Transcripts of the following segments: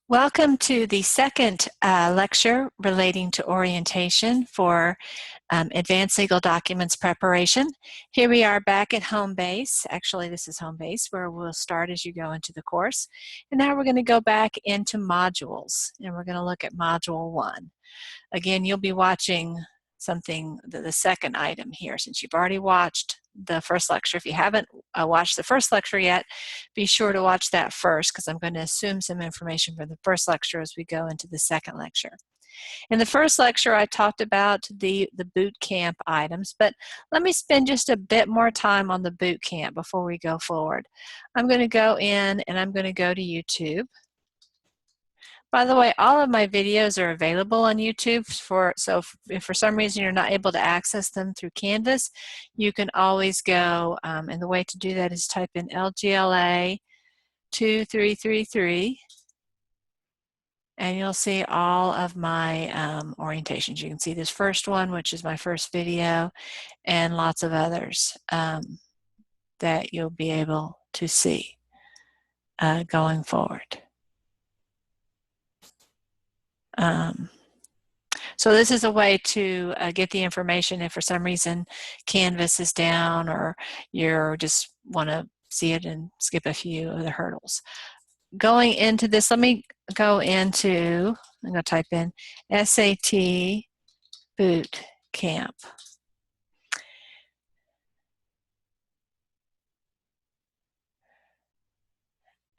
Welcome to the second lecture relating to orientation for advanced legal documents preparation. Here we are back at home base. Actually, this is home base where we'll start as you go into the course. And now we're going to go back into modules, and we're going to look at module 1. Again, you'll be watching something, the second item here, since you've already watched the first lecture. If you haven't watched the first lecture yet, be sure to watch that first, because I'm going to assume some information from the first lecture as we go into the second lecture. In the first lecture, I talked about the boot camp items, but let me spend just a bit more time on the boot camp before we go forward. I'm going to go in and I'm going to go to YouTube. By the way, all of my videos are available on YouTube, so if for some reason you're not able to access them through Canvas, you can always go, and the way to do that is type in LGLA 2333, and you'll see all of my orientations. You can see this first one, which is my first video, and lots of others that you'll be able to see going forward. So this is a way to get the information if for some reason Canvas is down or you just want to see it and skip a few of the hurdles. Going into this, let me go into, I'm going to type in SAT Boot Camp.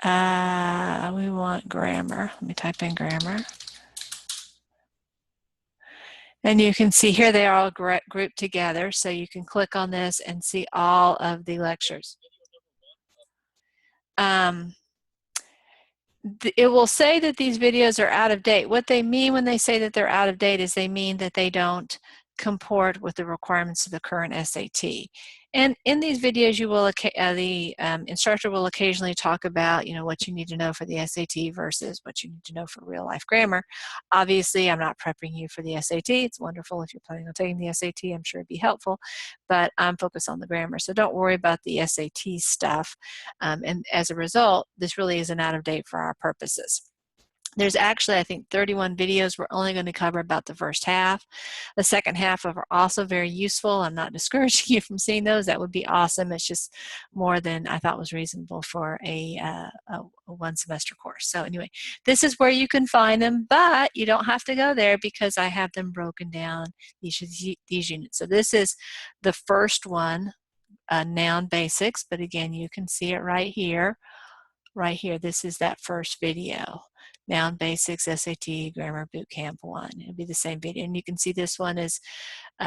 We want grammar. Let me type in grammar. And you can see here they are all grouped together, so you can click on this and see all of the lectures. It will say that these videos are out of date. What they mean when they say that they're out of date is they mean that they don't comport with the requirements of the current SAT. And in these videos, you will the instructor will occasionally talk about, what you need to know for the SAT versus what you need to know for real life grammar. Obviously, I'm not prepping you for the SAT. It's wonderful if you're planning on taking the SAT. I'm sure it'd be helpful, but I'm focused on the grammar. So don't worry about the SAT stuff. And as a result, this really isn't out of date for our purposes. There's actually, I think, 31 videos. We're only going to cover about the first half. The second half are also very useful. I'm not discouraging you from seeing those. That would be awesome. It's just more than I thought was reasonable for a one semester course. So anyway, this is where you can find them, but you don't have to go there because I have them broken down, these units. So this is the first one, noun basics, but again, you can see it right here. Right here, this is that first video. Noun Basics, SAT, Grammar Bootcamp 1. It'll be the same video. And you can see this one is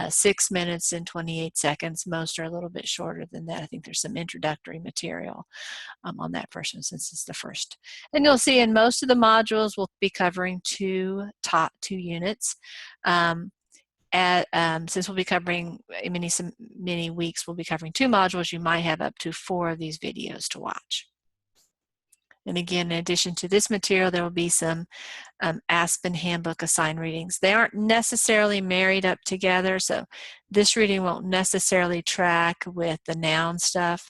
6 minutes and 28 seconds. Most are a little bit shorter than that. I think there's some introductory material on that first one since it's the first. And you'll see in most of the modules, we'll be covering two units. Since we'll be covering many weeks, we'll be covering 2 modules, you might have up to 4 of these videos to watch. And again, in addition to this material, there will be some Aspen Handbook assigned readings. They aren't necessarily married up together, so this reading won't necessarily track with the noun stuff.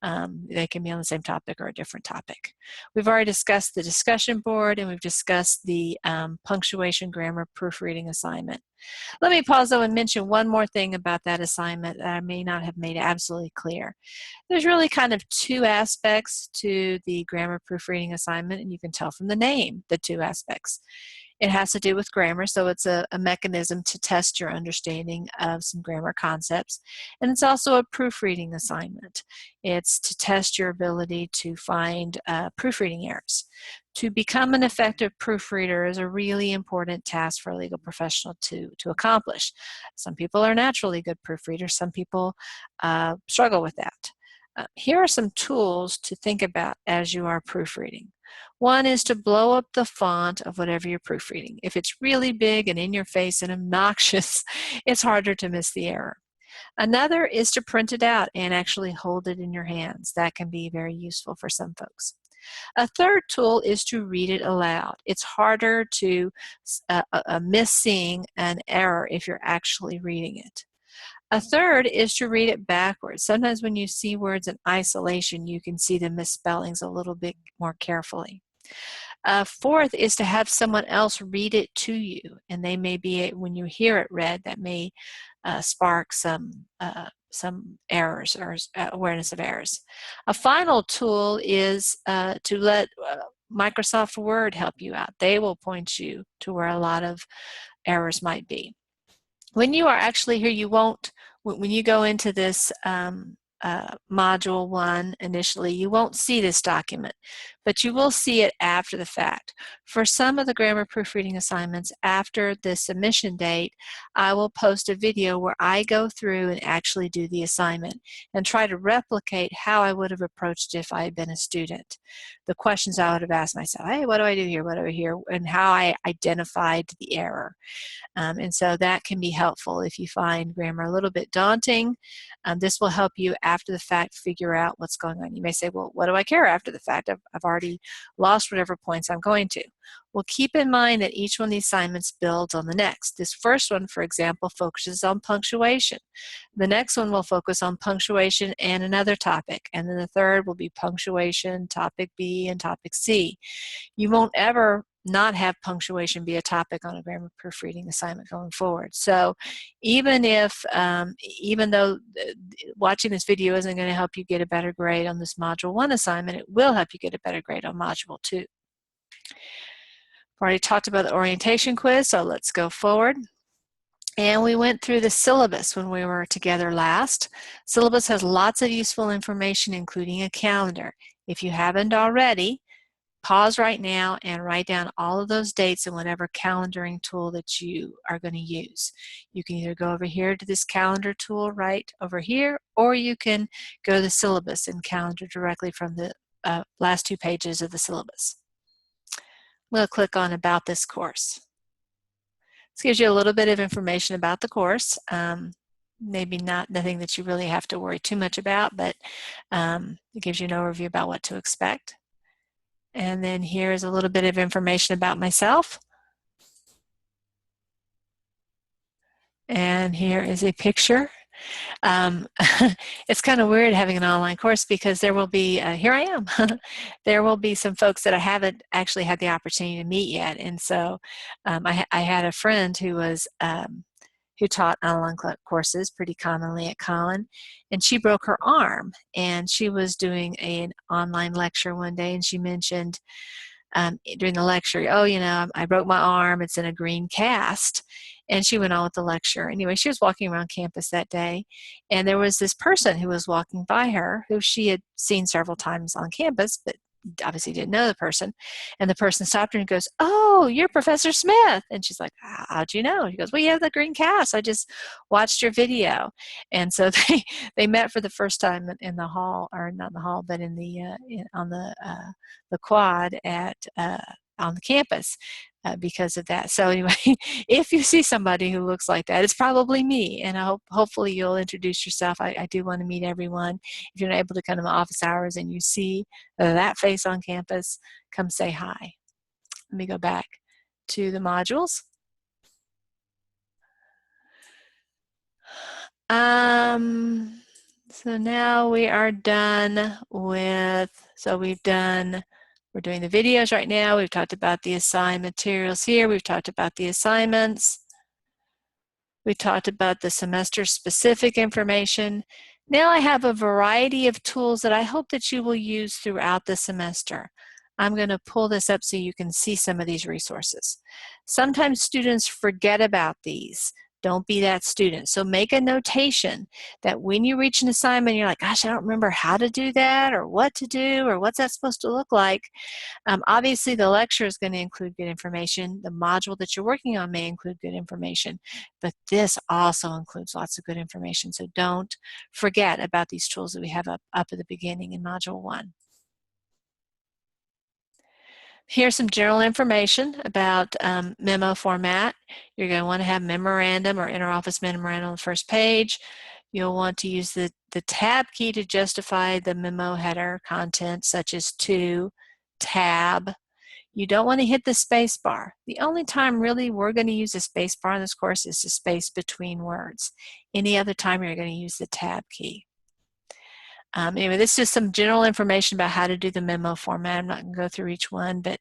They can be on the same topic or a different topic. We've already discussed the discussion board, and we've discussed the punctuation grammar proofreading assignment. Let me pause though and mention one more thing about that assignment that I may not have made absolutely clear. There's really kind of 2 aspects to the grammar proofreading assignment, and you can tell from the name the 2 aspects. It has to do with grammar, so it's a mechanism to test your understanding of some grammar concepts. And it's also a proofreading assignment. It's to test your ability to find proofreading errors. To become an effective proofreader is a really important task for a legal professional to accomplish. Some people are naturally good proofreaders. Some people struggle with that. Here are some tools to think about as you are proofreading. One is to blow up the font of whatever you're proofreading. If it's really big and in your face and obnoxious, it's harder to miss the error. Another is to print it out and actually hold it in your hands. That can be very useful for some folks. A third tool is to read it aloud. It's harder to miss seeing an error if you're actually reading it. A third is to read it backwards. Sometimes when you see words in isolation, you can see the misspellings a little bit more carefully. Fourth is to have someone else read it to you, and they may be, when you hear it read, that may spark some errors or awareness of errors. A final tool is to let Microsoft Word help you out. They will point you to where a lot of errors might be. When you are actually here, you won't, when you go into this Module 1 initially, you won't see this document, but you will see it after the fact. For some of the grammar proofreading assignments, after the submission date, I will post a video where I go through and actually do the assignment and try to replicate how I would have approached it if I had been a student. The questions I would have asked myself, hey, what do I do here, what do I do here, and how I identified the error. And so that can be helpful if you find grammar a little bit daunting. This will help you after the fact figure out what's going on. You may say, well, what do I care after the fact? I've already lost whatever points I'm going to. Well, keep in mind that each one of these assignments builds on the next. This first one, for example, focuses on punctuation. The next one will focus on punctuation and another topic. And then the third will be punctuation, topic B, and topic C. You won't ever not have punctuation be a topic on a grammar proofreading assignment going forward. So even if, even though watching this video isn't going to help you get a better grade on this Module 1 assignment, it will help you get a better grade on Module 2. I've already talked about the orientation quiz, so let's go forward. And we went through the syllabus when we were together last. Syllabus has lots of useful information, including a calendar. If you haven't already, pause right now and write down all of those dates in whatever calendaring tool that you are going to use. You can either go over here to this calendar tool right over here, or you can go to the syllabus and calendar directly from the last 2 pages of the syllabus. We'll click on About This Course. This gives you a little bit of information about the course. Maybe nothing that you really have to worry too much about, but it gives you an overview about what to expect. And then here's a little bit of information about myself. And here is a picture. It's kind of weird having an online course because there will be, here I am, there will be some folks that I haven't actually had the opportunity to meet yet. And so I had a friend who was, who taught online courses pretty commonly at Collin, and she broke her arm, and she was doing an online lecture one day, and she mentioned during the lecture, oh, you know, I broke my arm, it's in a green cast, and she went on with the lecture. Anyway, she was walking around campus that day, and there was this person who was walking by her who she had seen several times on campus, but obviously didn't know the person. And the person stopped her and goes, oh, you're Professor Smith. And she's like, how'd you know? She goes, well, you have the green cast. I just watched your video. And so they met for the first time in the hall, or not in the hall, but in the on the quad at on the campus. Because of that. So anyway, if you see somebody who looks like that, it's probably me, and hopefully you'll introduce yourself. I do want to meet everyone. If you're not able to come to my office hours and you see that face on campus, come say hi. Let me go back to the modules. So now we are done with, we're doing the videos right now. We've talked about the assigned materials here. We've talked about the assignments. We talked about the semester-specific information. Now I have a variety of tools that I hope that you will use throughout the semester. I'm going to pull this up so you can see some of these resources. Sometimes students forget about these. Don't be that student. So make a notation that when you reach an assignment, you're like, gosh, I don't remember how to do that, or what to do, or what's that supposed to look like. Obviously, the lecture is going to include good information. The module that you're working on may include good information, but this also includes lots of good information. So don't forget about these tools that we have up at the beginning in Module 1. Here's some general information about memo format. You're going to want to have memorandum or interoffice memorandum on the first page. You'll want to use the tab key to justify the memo header content, such as to, tab. You don't want to hit the space bar. The only time really we're going to use the space bar in this course is the space between words. Any other time you're going to use the tab key. Anyway, this is some general information about how to do the memo format. I'm not going to go through each one, but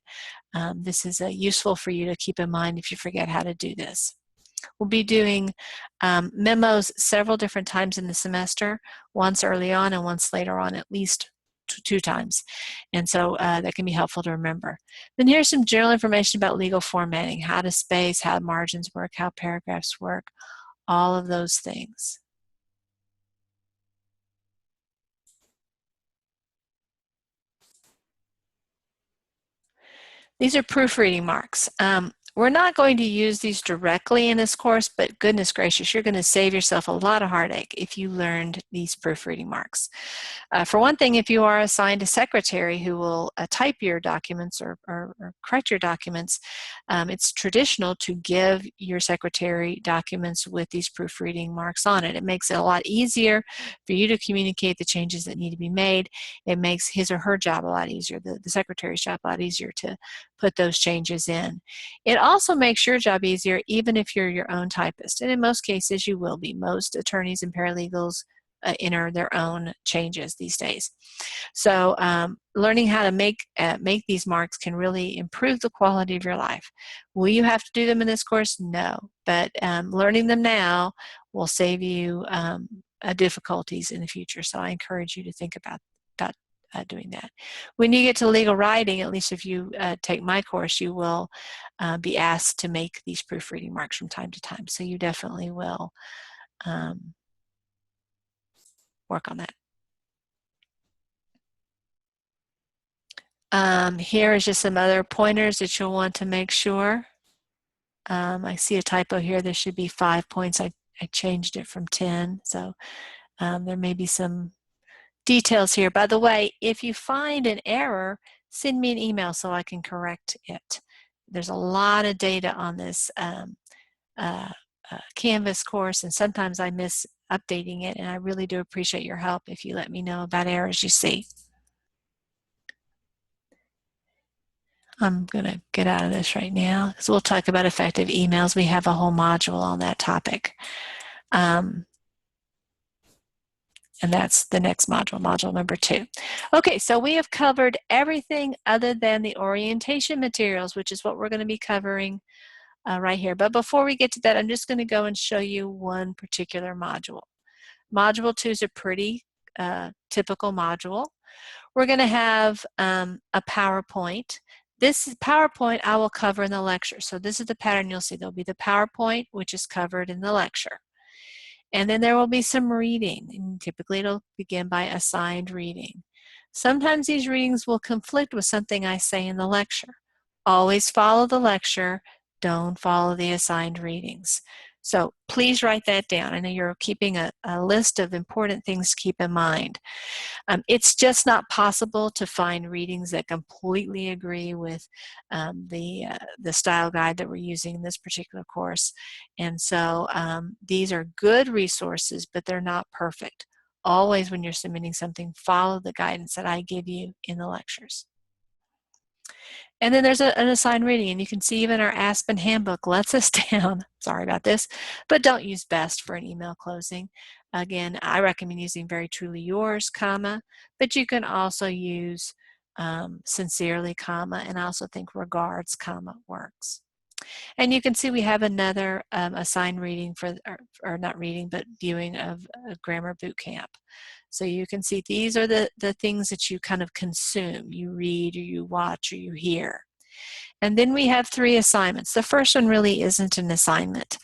this is useful for you to keep in mind if you forget how to do this. We'll be doing memos several different times in the semester, once early on and once later on, at least two times. And so that can be helpful to remember. Then here's some general information about legal formatting, how to space, how margins work, how paragraphs work, all of those things. These are proofreading marks. We're not going to use these directly in this course, but goodness gracious, you're going to save yourself a lot of heartache if you learned these proofreading marks. For one thing, if you are assigned a secretary who will type your documents or correct your documents, it's traditional to give your secretary documents with these proofreading marks on it. It makes it a lot easier for you to communicate the changes that need to be made. It makes his or her job a lot easier, the secretary's job a lot easier to put those changes in. It also makes your job easier even if you're your own typist, and in most cases you will be. Most attorneys and paralegals enter their own changes these days. So learning how to make these marks can really improve the quality of your life. Will you have to do them in this course? No, but learning them now will save you difficulties in the future. So I encourage you to think about doing that. When you get to legal writing, at least if you take my course, you will be asked to make these proofreading marks from time to time. So you definitely will work on that. Here is just some other pointers that you'll want to make sure. I see a typo here. There should be 5 points. I changed it from 10. So there may be some details here. By the way, if you find an error, send me an email so I can correct it. There's a lot of data on this Canvas course, and sometimes I miss updating it, and I really do appreciate your help if you let me know about errors you see. I'm going to get out of this right now because we'll talk about effective emails. We have a whole module on that topic. And that's the next module, module number 2. Okay, so we have covered everything other than the orientation materials, which is what we're going to be covering right here. But before we get to that, I'm just going to go and show you one particular module. Module 2 is a pretty typical module. We're going to have a PowerPoint. This PowerPoint I will cover in the lecture. So this is the pattern you'll see. There'll be the PowerPoint, which is covered in the lecture. And then there will be some reading, and typically it'll begin by assigned reading. Sometimes these readings will conflict with something I say in the lecture. Always follow the lecture, don't follow the assigned readings. So please write that down. I know you're keeping a list of important things to keep in mind. It's just not possible to find readings that completely agree with the style guide that we're using in this particular course. And so these are good resources, but they're not perfect. Always when you're submitting something, follow the guidance that I give you in the lectures. And then there's an assigned reading, and you can see even our Aspen Handbook lets us down. Sorry about this, but don't use best for an email closing. Again, I recommend using very truly yours, comma, but you can also use sincerely, comma, and I also think regards, comma, works. And you can see we have another assigned reading for, or not reading, but viewing of a grammar boot camp. So you can see these are the things that you kind of consume. You read, or you watch, or you hear. And then we have 3 assignments. The first one really isn't an assignment,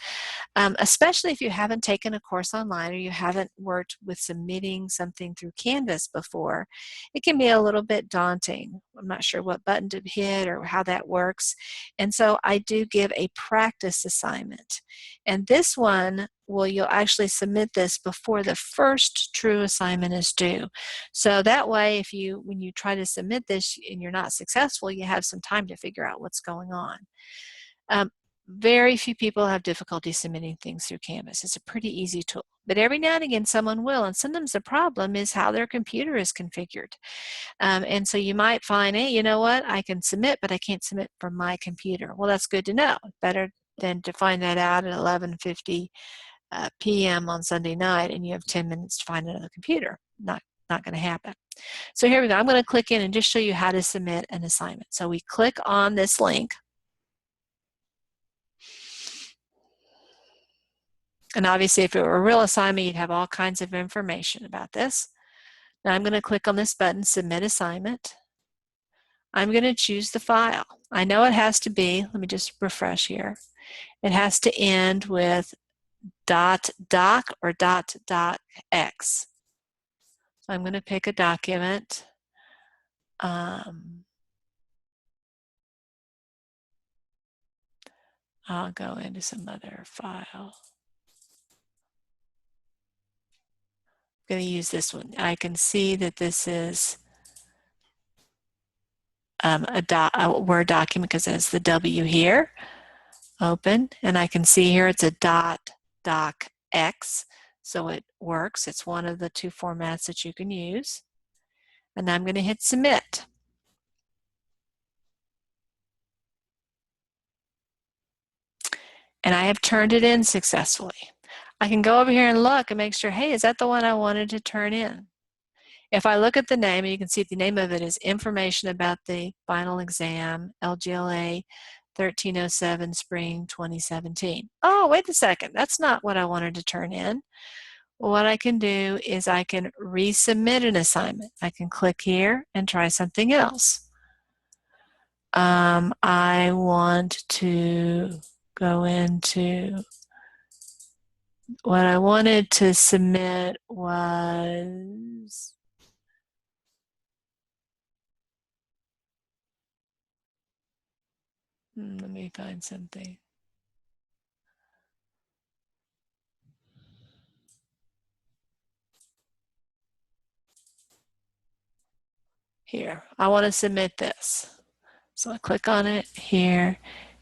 especially if you haven't taken a course online or you haven't worked with submitting something through Canvas before. It can be a little bit daunting. I'm not sure what button to hit or how that works. And so I do give a practice assignment. And this one, well, you'll actually submit this before the first true assignment is due. So that way, when you try to submit this and you're not successful, you have some time to figure out what's going on. Very few people have difficulty submitting things through Canvas. It's a pretty easy tool. But every now and again, someone will. And sometimes the problem is how their computer is configured. And so you might find, hey, you know what? I can submit, but I can't submit from my computer. Well, that's good to know. Better than to find that out at 11:50 p.m. on Sunday night and you have 10 minutes to find another computer. Not not going to happen. So here we go. I'm going to click in and just show you how to submit an assignment. So we click on this link. And obviously, if it were a real assignment, you'd have all kinds of information about this. Now I'm going to click on this button, Submit Assignment. I'm going to choose the file. I know it has to be, let me just refresh here. It has to end with .doc or .docx. So I'm going to pick a document. I'll go into some other file. I'm going to use this one. I can see that this is a Word document because there's the W here. Open, and I can see here it's a .docx, so it works. It's one of the two formats that you can use. And I'm going to hit Submit. And I have turned it in successfully. I can go over here and look and make sure, hey, is that the one I wanted to turn in? If I look at the name, you can see the name of it is Information About the Final Exam, LGLA 1307, Spring 2017. Oh, wait a second. That's not what I wanted to turn in. Well, what I can do is I can resubmit an assignment. I can click here and try something else. I want to go into what I wanted to submit was let me find something. Here, I want to submit this. So I click on it here,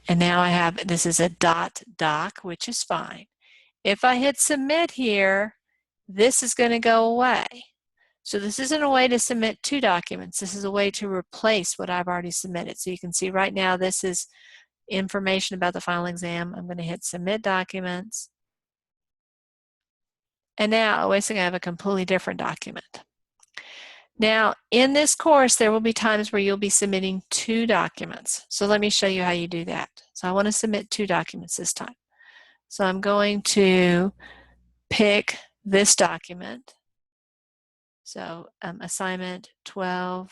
and now I have, this is a .doc, which is fine. If I hit submit here, this is going to go away. So this isn't a way to submit two documents. This is a way to replace what I've already submitted. So you can see right now this is information about the final exam. I'm going to hit submit documents. And now I have a completely different document. Now, in this course, there will be times where you'll be submitting two documents. So let me show you how you do that. So I want to submit two documents this time. So I'm going to pick this document. So assignment 12-1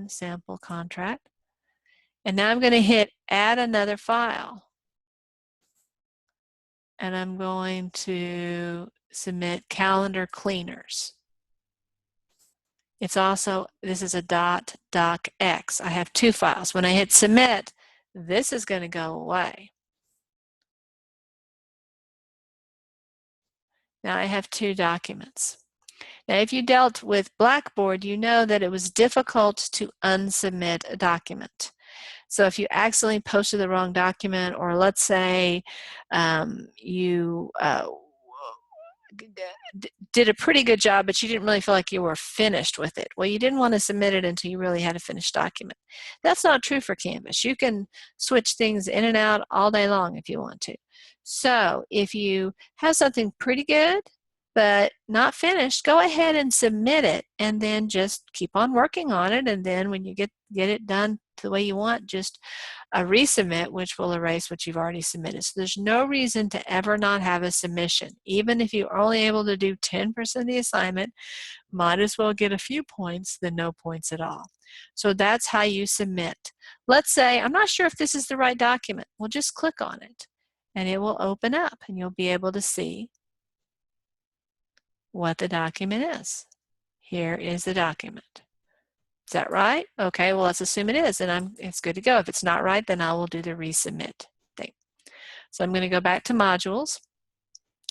sample contract. And now I'm going to hit add another file. And I'm going to submit calendar cleaners. It's also, this is a .docx. I have two files. When I hit submit, this is going to go away. Now I have two documents. Now if you dealt with Blackboard, you know that it was difficult to unsubmit a document. So if you accidentally posted the wrong document, or let's say you did a pretty good job, but you didn't really feel like you were finished with it. Well, you didn't want to submit it until you really had a finished document. That's not true for Canvas. You can switch things in and out all day long if you want to. So if you have something pretty good, but not finished, go ahead and submit it, and then just keep on working on it. And then when you get it done the way you want, just resubmit, which will erase what you've already submitted. So there's no reason to ever not have a submission. Even if you're only able to do 10% of the assignment, might as well get a few points than no points at all. So that's how you submit. Let's say, I'm not sure if this is the right document. Well, just click on it, and it will open up, and you'll be able to see what the document is. Here is the document. Is that right? Okay, well, let's assume it is, and it's good to go. If it's not right, then I will do the resubmit thing. So I'm going to go back to modules.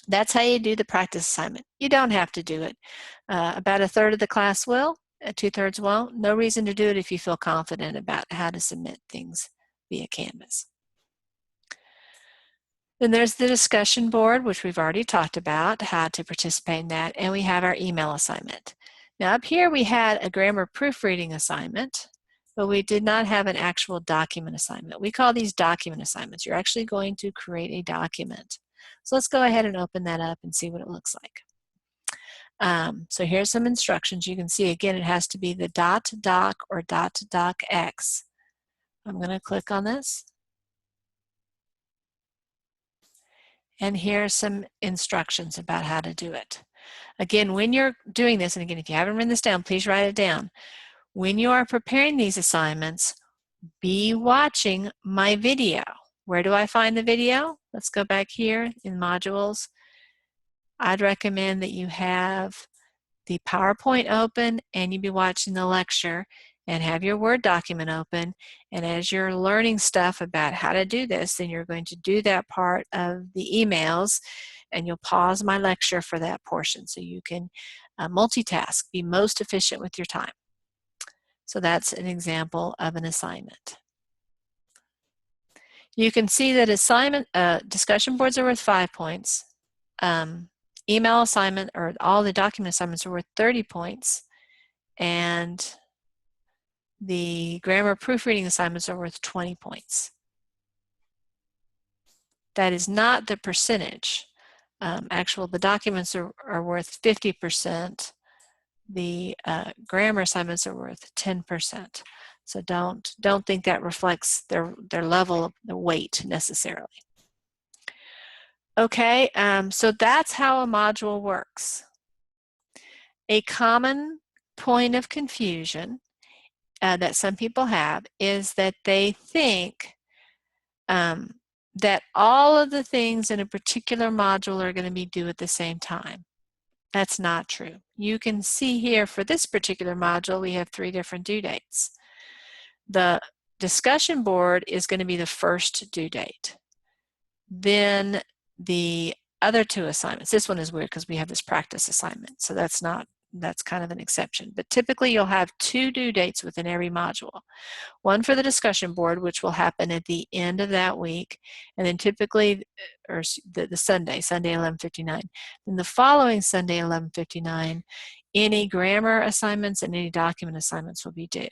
That's how you do the practice assignment. You don't have to do it. About a third of the class will, 2/3 won't. No reason to do it if you feel confident about how to submit things via Canvas. Then there's the discussion board, which we've already talked about, how to participate in that, and we have our email assignment. Now up here we had a grammar proofreading assignment, but we did not have an actual document assignment. We call these document assignments. You're actually going to create a document. So let's go ahead and open that up and see what it looks like. So here's some instructions. You can see again it has to be the .doc or .docx. I'm going to click on this. And here's some instructions about how to do it. Again, when you're doing this, and again, if you haven't written this down, please write it down. When you are preparing these assignments, be watching my video. Where do I find the video? Let's go back here in modules. I'd recommend that you have the PowerPoint open and you be watching the lecture and have your Word document open. And as you're learning stuff about how to do this, then you're going to do that part of the emails and you'll pause my lecture for that portion so you can multitask, be most efficient with your time. So that's an example of an assignment. You can see that assignment discussion boards are worth 5 points. Email assignment or all the document assignments are worth 30 points. And the grammar proofreading assignments are worth 20 points. That is not the percentage. The documents are worth 50%. The grammar assignments are worth 10%. So don't think that reflects their level of the weight necessarily. Okay, so that's how a module works. A common point of confusion that some people have is that they think that all of the things in a particular module are going to be due at the same time. That's not true. You can see here for this particular module we have 3 different due dates. The discussion board is going to be the first due date. Then the other 2 assignments, this one is weird because we have this practice assignment, so that's kind of an exception. But typically you'll have 2 due dates within every module. One for the discussion board, which will happen at the end of that week, and then typically, or the Sunday 11:59. Then the following Sunday, 11:59, any grammar assignments and any document assignments will be due.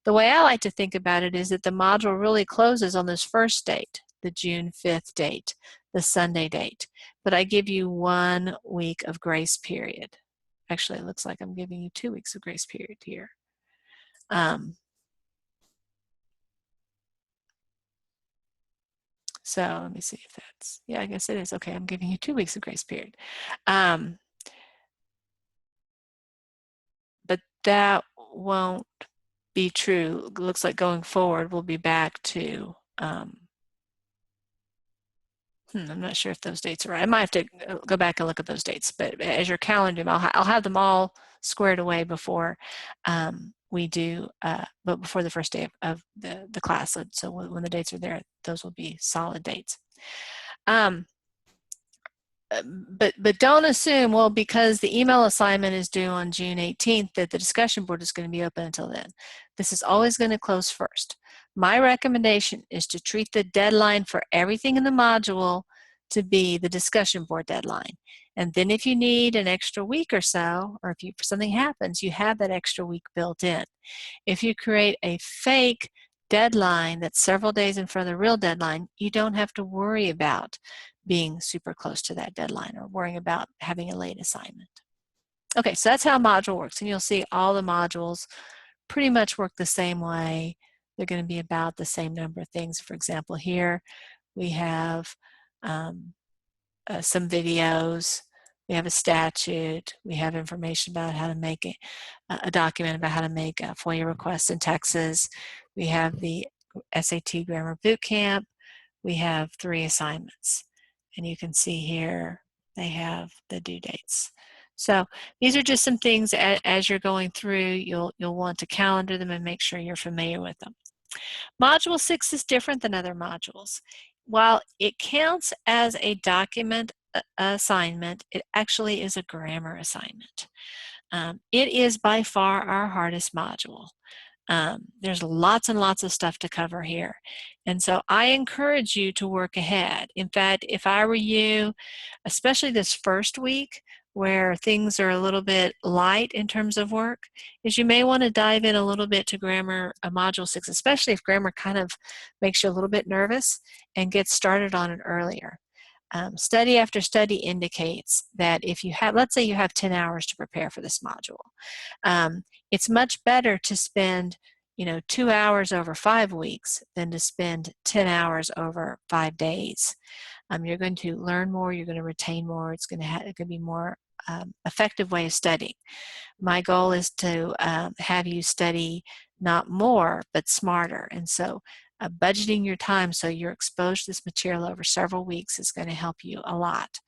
The way I like to think about it is that the module really closes on this first date, the June 5th date, the Sunday date, but I give you 1 week of grace period. Actually, it looks like I'm giving you 2 weeks of grace period here. So let me see if that's, yeah, I guess it is. Okay, I'm giving you 2 weeks of grace period. But that won't be true. It looks like going forward we'll be back to, I'm not sure if those dates are right. I might have to go back and look at those dates, but as your calendar, I'll have them all squared away before we do, but before the first day of the class. So when the dates are there, those will be solid dates. But don't assume, well, because the email assignment is due on June 18th, that the discussion board is going to be open until then. This is always going to close first. My recommendation is to treat the deadline for everything in the module to be the discussion board deadline. And then if you need an extra week or so, or if something happens, you have that extra week built in. If you create a fake deadline that's several days in front of the real deadline, you don't have to worry about being super close to that deadline or worrying about having a late assignment. Okay, so that's how a module works, and you'll see all the modules pretty much work the same way. They're going to be about the same number of things. For example, here we have some videos, we have a statute, we have information about how to make a document about how to make FOIA requests in Texas. We have the SAT Grammar Bootcamp. We have 3 assignments. And you can see here they have the due dates. So these are just some things as you're going through, you'll want to calendar them and make sure you're familiar with them. Module 6 is different than other modules. While it counts as a document assignment, it actually is a grammar assignment. It is by far our hardest module. There's lots and lots of stuff to cover here. And so I encourage you to work ahead. In fact, if I were you, especially this first week where things are a little bit light in terms of work, is you may want to dive in a little bit to grammar, module 6, especially if grammar kind of makes you a little bit nervous, and get started on it earlier. study after study indicates that if you have, let's say you have 10 hours to prepare for this module, it's much better to spend 2 hours over 5 weeks than to spend 10 hours over 5 days. You're going to learn more, you're going to retain more, it's going to be more effective way of studying. My goal is to have you study not more, but smarter. And so budgeting your time so you're exposed to this material over several weeks is going to help you a lot.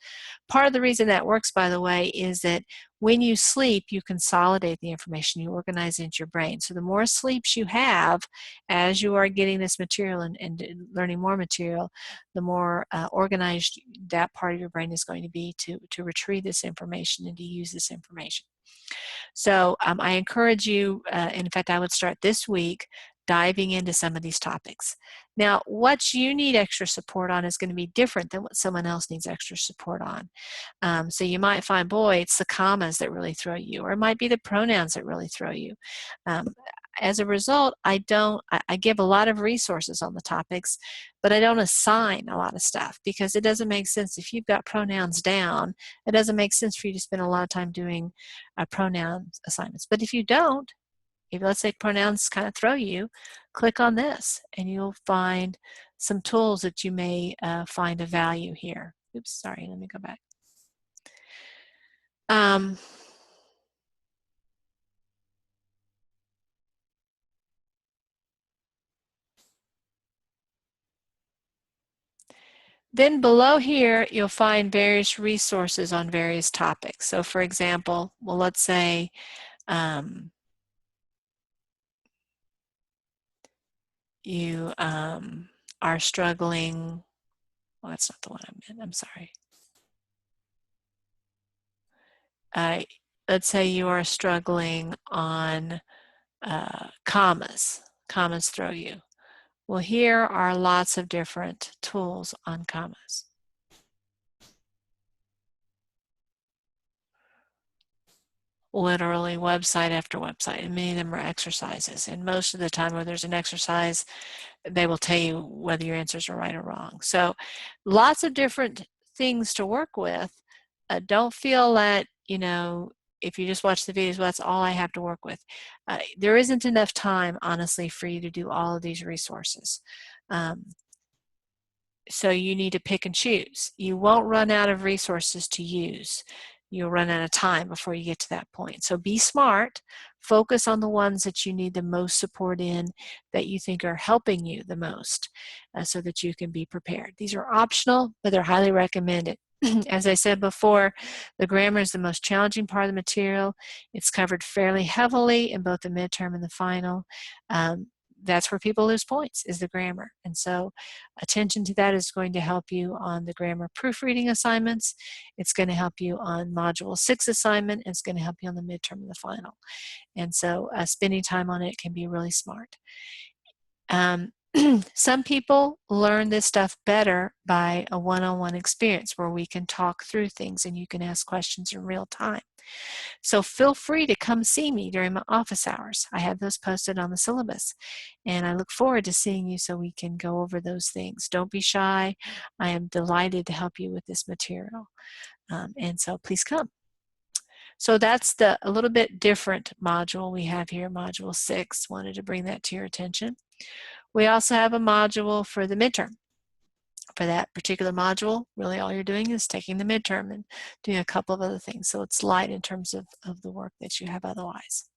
Part of the reason that works, by the way, is that when you sleep, you consolidate the information, you organize it into your brain. So the more sleeps you have as you are getting this material and learning more material, the more organized that part of your brain is going to be to retrieve this information and to use this information. So I encourage you, in fact, I would start this week diving into some of these topics. Now, what you need extra support on is going to be different than what someone else needs extra support on. So you might find, boy, it's the commas that really throw you, or it might be the pronouns that really throw you. As a result, I give a lot of resources on the topics, but I don't assign a lot of stuff because it doesn't make sense. If you've got pronouns down, it doesn't make sense for you to spend a lot of time doing pronoun assignments. But if you don't, if let's say pronouns kind of throw you, click on this and you'll find some tools that you may find of value here. Oops, sorry, let me go back. Then below here, you'll find various resources on various topics. So for example, well, let's say you are struggling, well, that's not the one I meant, I'm sorry. Let's say you are struggling on commas. Commas throw you. Well, here are lots of different tools on commas. Literally website after website, and many of them are exercises. And most of the time when there's an exercise, they will tell you whether your answers are right or wrong. So lots of different things to work with. Don't feel that, if you just watch the videos, well, that's all I have to work with. There isn't enough time, honestly, for you to do all of these resources. So you need to pick and choose. You won't run out of resources to use. You'll run out of time before you get to that point. So be smart. Focus on the ones that you need the most support in, that you think are helping you the most, so that you can be prepared. These are optional, but they're highly recommended. As I said before, the grammar is the most challenging part of the material. It's covered fairly heavily in both the midterm and the final. That's where people lose points, is the grammar. And so attention to that is going to help you on the grammar proofreading assignments. It's going to help you on Module 6 assignment. And it's going to help you on the midterm and the final. And so spending time on it can be really smart. Some people learn this stuff better by a one-on-one experience where we can talk through things and you can ask questions in real time. So feel free to come see me during my office hours. I have those posted on the syllabus, and I look forward to seeing you so we can go over those things. Don't be shy. I am delighted to help you with this material, and so please come. So that's a little bit different module we have here, Module 6. Wanted to bring that to your attention. We also have a module for the midterm. For that particular module, really all you're doing is taking the midterm and doing a couple of other things. So it's light in terms of the work that you have otherwise.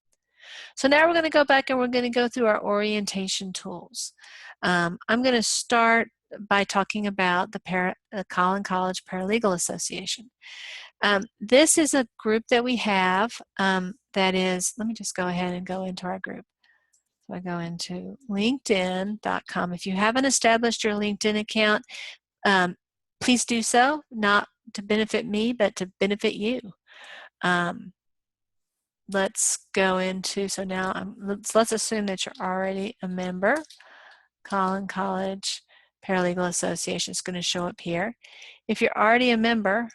So now we're going to go back and we're going to go through our orientation tools. I'm going to start by talking about the Collin College Paralegal Association. This is a group that we have that is, let me just go ahead and go into our group. So I go into linkedin.com. If you haven't established your LinkedIn account, please do so, not to benefit me, but to benefit you. Let's go into, so now let's assume that you're already a member. Collin College Paralegal Association is going to show up here. If you're already a member,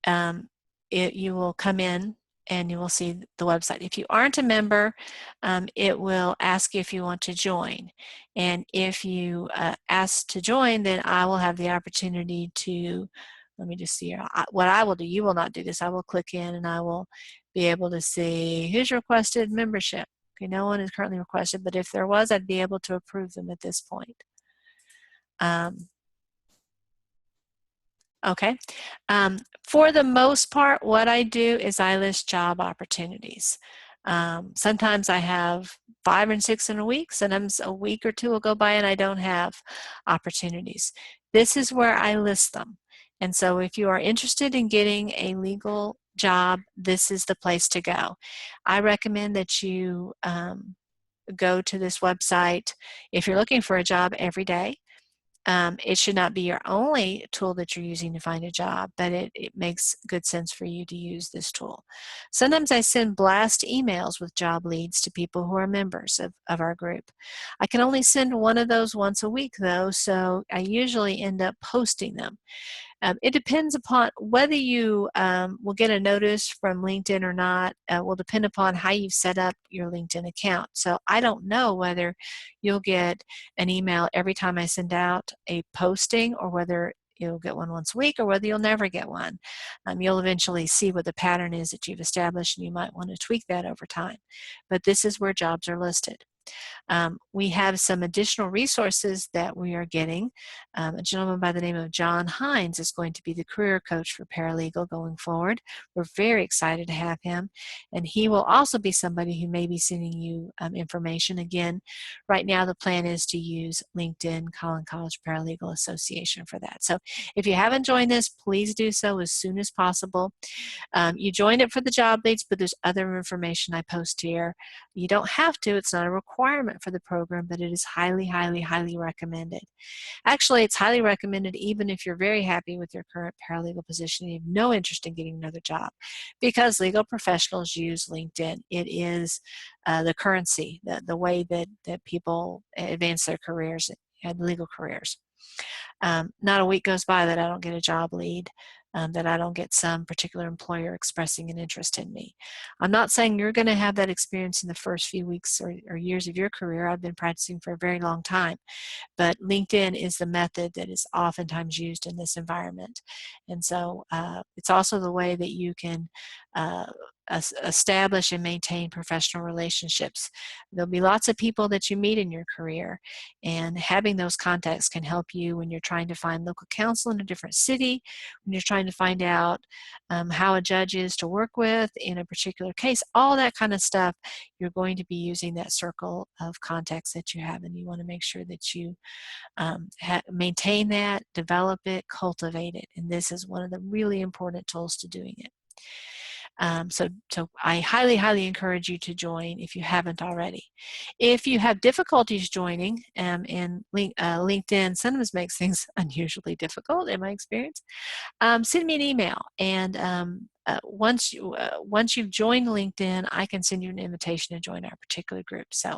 you will come in and you will see the website. If you aren't a member, it will ask you if you want to join. And if you ask to join, then I will have the opportunity to, let me just see here. What I will do, you will not do this. I will click in and I will be able to see who's requested membership. Okay, no one is currently requested, but if there was, I'd be able to approve them at this point. Okay. For the most part, what I do is I list job opportunities. Sometimes I have 5 and 6 in a week. Sometimes a week or two will go by and I don't have opportunities. This is where I list them. And so if you are interested in getting a legal job, this is the place to go. I recommend that you go to this website if you're looking for a job every day. It should not be your only tool that you're using to find a job, but it makes good sense for you to use this tool. Sometimes I send blast emails with job leads to people who are members of our group. I can only send one of those once a week though, so I usually end up posting them. It depends upon whether you will get a notice from LinkedIn or not, will depend upon how you've set up your LinkedIn account. So I don't know whether you'll get an email every time I send out a posting or whether you'll get one once a week or whether you'll never get one. You'll eventually see what the pattern is that you've established and you might want to tweak that over time. But this is where jobs are listed. We have some additional resources that we are getting. A gentleman by the name of John Hines is going to be the career coach for paralegal going forward. We're very excited to have him, and he will also be somebody who may be sending you information. Again, right now the plan is to use LinkedIn Collin College Paralegal Association for that. So if you haven't joined this, please do so as soon as possible. You joined it for the job leads, but there's other information I post here. You don't have to, it's not a requirement for the program, but it is highly, highly, highly recommended. Actually, it's highly recommended even if you're very happy with your current paralegal position and you have no interest in getting another job, because legal professionals use LinkedIn. It is the currency, the way that people advance their careers and legal careers. Not a week goes by that I don't get a job lead, that I don't get some particular employer expressing an interest in me. I'm not saying you're going to have that experience in the first few weeks or years of your career. I've been practicing for a very long time, but LinkedIn is the method that is oftentimes used in this environment. And so it's also the way that you can establish and maintain professional relationships. There'll be lots of people that you meet in your career, and having those contacts can help you when you're trying to find local counsel in a different city, when you're trying to find out how a judge is to work with in a particular case. All that kind of stuff, you're going to be using that circle of contacts that you have, and you want to make sure that you maintain that, develop it, cultivate it, and this is one of the really important tools to doing it. So I highly, highly encourage you to join if you haven't already. If you have difficulties joining, and LinkedIn sometimes makes things unusually difficult in my experience, send me an email, and once you've joined LinkedIn, I can send you an invitation to join our particular group. So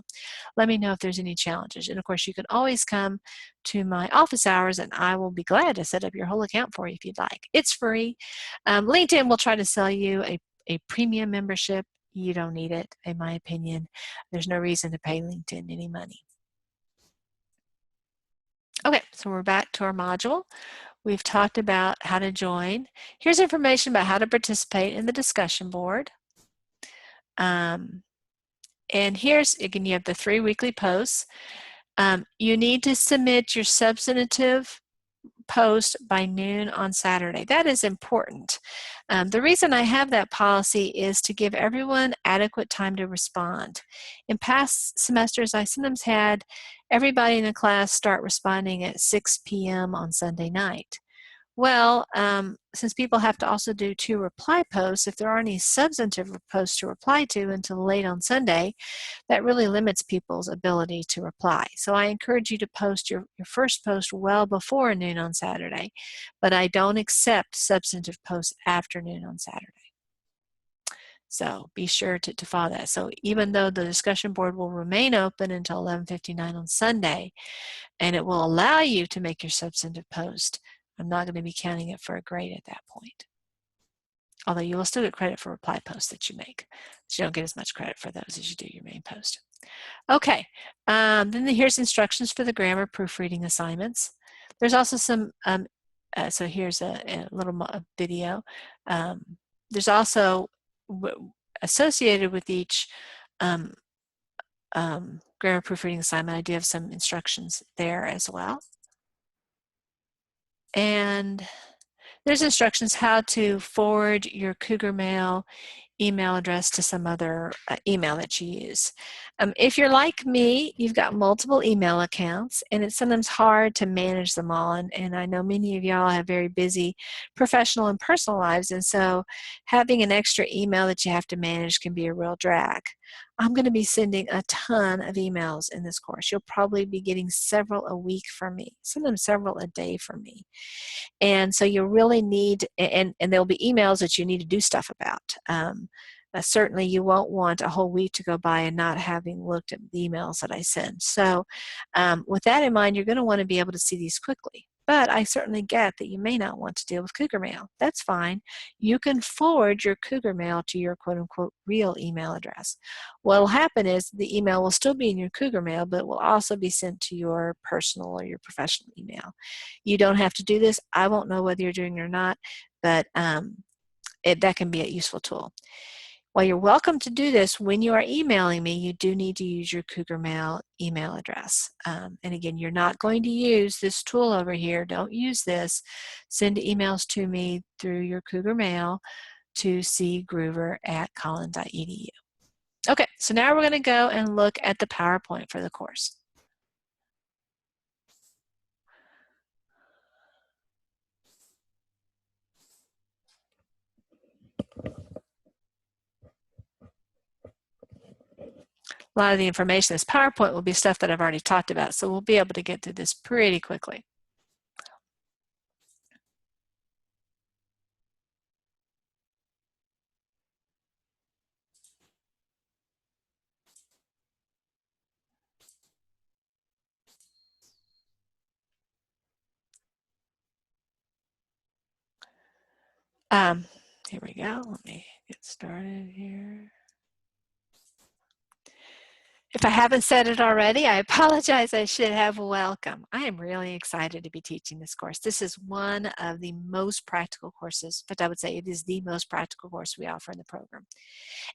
let me know if there's any challenges. And of course, you can always come to my office hours and I will be glad to set up your whole account for you if you'd like. It's free. LinkedIn will try to sell you a premium membership. You don't need it, in my opinion. There's no reason to pay LinkedIn any money. Okay, so we're back to our module. We've talked about how to join. Here's information about how to participate in the discussion board. And here's, again, you have the 3 weekly posts. You need to submit your substantive post by noon on Saturday. That is important. The reason I have that policy is to give everyone adequate time to respond. In past semesters, I sometimes had everybody in the class start responding at 6 p.m. on Sunday night. Well, since people have to also do 2 reply posts, if there aren't any substantive posts to reply to until late on Sunday, that really limits people's ability to reply. So I encourage you to post your first post well before noon on Saturday, but I don't accept substantive posts after noon on Saturday. So be sure to follow that. So even though the discussion board will remain open until 11:59 on Sunday, and it will allow you to make your substantive post, I'm not going to be counting it for a grade at that point. although you will still get credit for reply posts that you make. So you don't get as much credit for those as you do your main post. Okay, then here's instructions for the grammar proofreading assignments. There's also some, so here's a little video. There's also, associated with each grammar proofreading assignment, I do have some instructions there as well. And there's instructions how to forward your Cougar Mail email address to some other email that you use. If you're like me, you've got multiple email accounts, and it's sometimes hard to manage them all. And I know many of y'all have very busy professional and personal lives, and so having an extra email that you have to manage can be a real drag. I'm going to be sending a ton of emails in this course. You'll probably be getting several a week from me, sometimes several a day from me. And so you really need, and there'll be emails that you need to do stuff about. Certainly you won't want a whole week to go by and not having looked at the emails that I send. So with that in mind, you're going to want to be able to see these quickly. But I certainly get that you may not want to deal with Cougar Mail. That's fine. You can forward your Cougar Mail to your quote-unquote real email address. What will happen is the email will still be in your Cougar Mail, but it will also be sent to your personal or your professional email. You don't have to do this. I won't know whether you're doing it or not, but that can be a useful tool. While you're welcome to do this, when you are emailing me, you do need to use your Cougar Mail email address. And again, you're not going to use this tool over here. Don't use this. Send emails to me through your Cougar Mail to cgroover@collin.edu. Okay, so now we're going to go and look at the PowerPoint for the course. A lot of the information in this PowerPoint will be stuff that I've already talked about, so we'll be able to get through this pretty quickly. Here we go. Let me get started here. If I haven't said it already, I apologize. I should have. Welcome. I am really excited to be teaching this course. This is one of the most practical courses, but I would say it is the most practical course we offer in the program.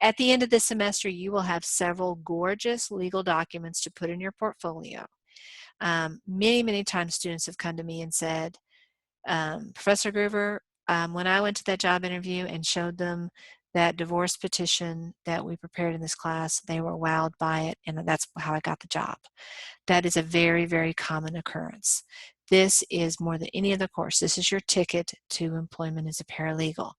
At the end of this semester, you will have several gorgeous legal documents to put in your portfolio. Many times students have come to me and said, Professor Groover, when I went to that job interview and showed them that divorce petition that we prepared in this class, they were wowed by it, and that's how I got the job. That is a very common occurrence. This is more than any other course. This is your ticket to employment as a paralegal.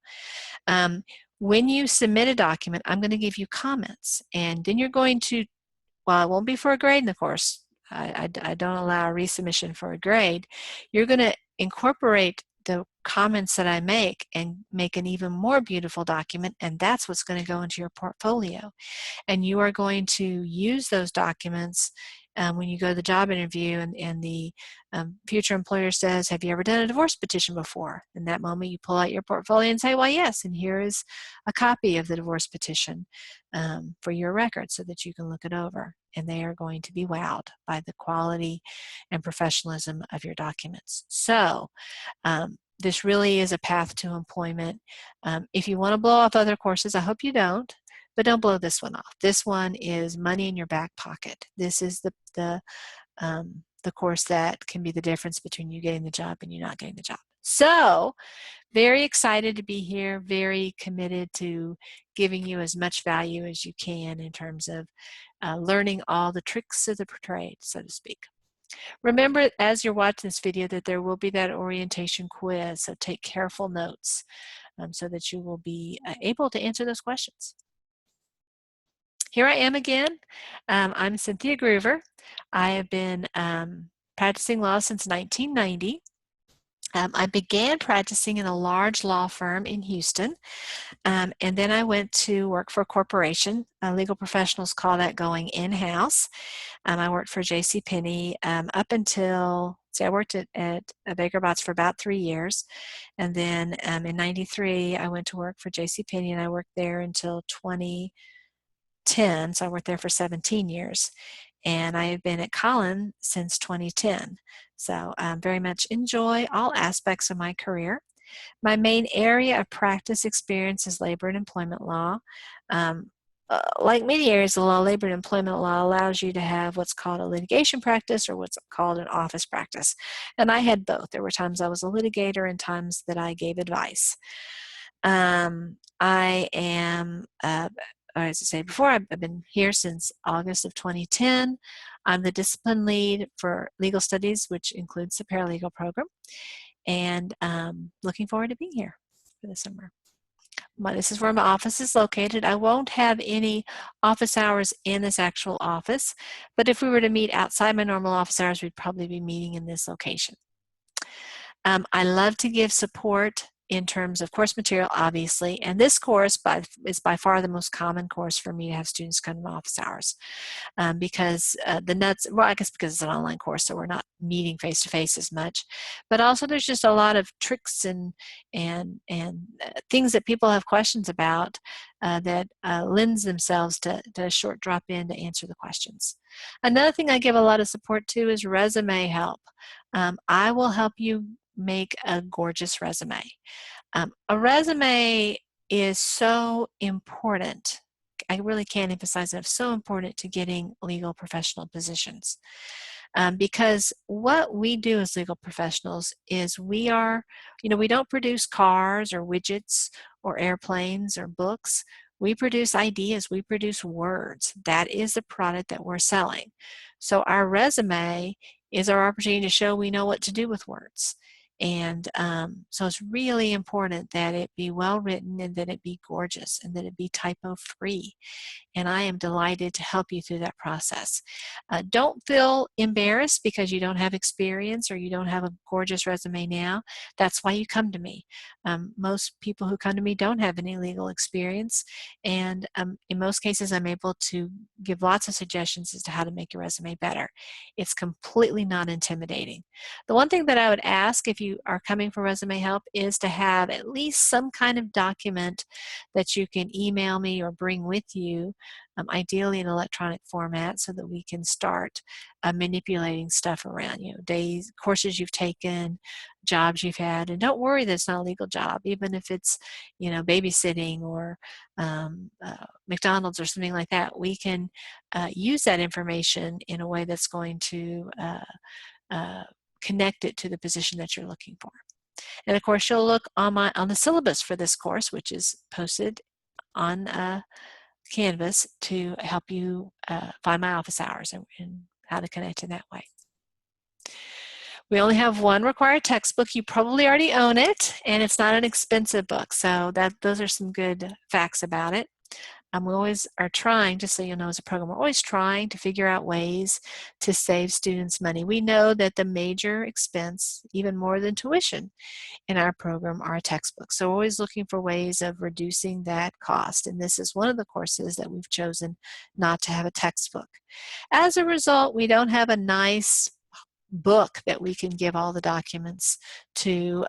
When you submit a document, I'm going to give you comments, and then you're going to, well, it won't be for a grade in the course. I don't allow a resubmission for a grade. You're going to incorporate the comments that I make and make an even more beautiful document, and that's what's going to go into your portfolio. And you are going to use those documents when you go to the job interview, and the future employer says, have you ever done a divorce petition before? In that moment, you pull out your portfolio and say, well, yes, and here is a copy of the divorce petition for your record so that you can look it over. And they are going to be wowed by the quality and professionalism of your documents. So this really is a path to employment. If you want to blow off other courses, I hope you don't, but don't blow this one off. This one is money in your back pocket. This is the course that can be the difference between you getting the job and you not getting the job. So very excited to be here, very committed to giving you as much value as you can in terms of learning all the tricks of the trade, so to speak. Remember, as you're watching this video, that there will be that orientation quiz, so take careful notes so that you will be able to answer those questions. Here I am again. I'm Cynthia Groover. I have been practicing law since 1990. I began practicing in a large law firm in Houston, and then I went to work for a corporation. Legal professionals call that going in-house. I worked for JCPenney up until See, I worked at Baker Botts for about 3 years, and then in '93 I went to work for JCPenney, and I worked there until 2010, so I worked there for 17 years. And I have been at Collin since 2010. So very much enjoy all aspects of my career. My main area of practice experience is labor and employment law. Like many areas of law, labor and employment law allows you to have what's called a litigation practice or what's called an office practice. And I had both. There were times I was a litigator and times that I gave advice. I am, as I said before, I've been here since August of 2010. I'm the discipline lead for legal studies, which includes the paralegal program, and looking forward to being here for the summer. This is where my office is located. I won't have any office hours in this actual office, but if we were to meet outside my normal office hours, we'd probably be meeting in this location. I love to give support in terms of course material, obviously, and this course is by far the most common course for me to have students come in office hours because well, I guess because it's an online course, so we're not meeting face-to-face as much, but also there's just a lot of tricks and things that people have questions about that lends themselves to a short drop-in to answer the questions. Another thing I give a lot of support to is resume help. I will help you make a gorgeous resume. A resume is so important. I really can't emphasize enough, so important to getting legal professional positions. Because what we do as legal professionals is we don't produce cars or widgets or airplanes or books. We produce ideas, we produce words. That is the product that we're selling. So our resume is our opportunity to show we know what to do with words. And so it's really important that it be well written and that it be gorgeous and that it be typo free. And I am delighted to help you through that process. Don't feel embarrassed because you don't have experience or you don't have a gorgeous resume now. That's why you come to me. Most people who come to me don't have any legal experience, and in most cases I'm able to give lots of suggestions as to how to make your resume better. It's completely not intimidating. The one thing that I would ask if you are coming for resume help is to have at least some kind of document that you can email me or bring with you, ideally in electronic format, so that we can start manipulating stuff around, days, courses you've taken, jobs you've had. And don't worry that it's not a legal job, even if it's, babysitting or McDonald's or something like that. We can use that information in a way that's going to connect it to the position that you're looking for. And of course, you'll look on the syllabus for this course, which is posted on Canvas to help you find my office hours and how to connect in that way. We only have one required textbook. You probably already own it, and it's not an expensive book. So those are some good facts about it. We always are trying, just so you know, as a program, we're always trying to figure out ways to save students money. We know that the major expense, even more than tuition in our program, are textbooks. So we're always looking for ways of reducing that cost. And this is one of the courses that we've chosen not to have a textbook. As a result, we don't have a nice book that we can give all the documents to.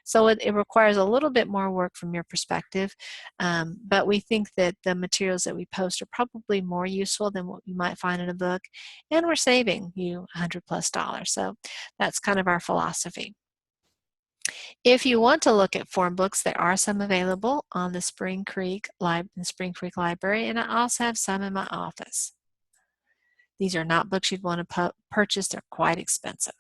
So it requires a little bit more work from your perspective, but we think that the materials that we post are probably more useful than what you might find in a book, and we're saving you $100+. So that's kind of our philosophy. If you want to look at form books, there are some available on the Spring Creek Library, and I also have some in my office. These are not books you'd want to purchase. They're quite expensive.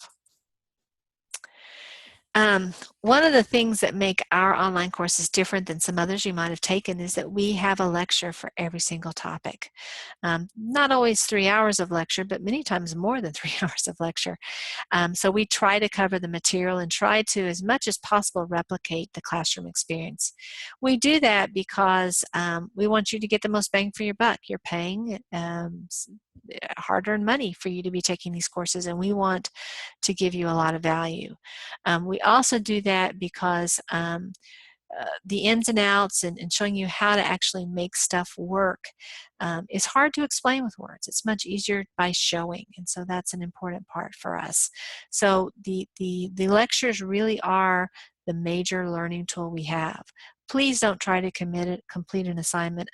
One of the things that make our online courses different than some others you might have taken is that we have a lecture for every single topic. Not always 3 hours of lecture, but many times more than 3 hours of lecture. So we try to cover the material and try to, as much as possible, replicate the classroom experience. We do that because we want you to get the most bang for your buck. You're paying hard-earned money for you to be taking these courses, and we want to give you a lot of value. We also do that because the ins and outs and showing you how to actually make stuff work is hard to explain with words. It's much easier by showing, and so that's an important part for us. So the lectures really are the major learning tool we have. Please don't try to complete an assignment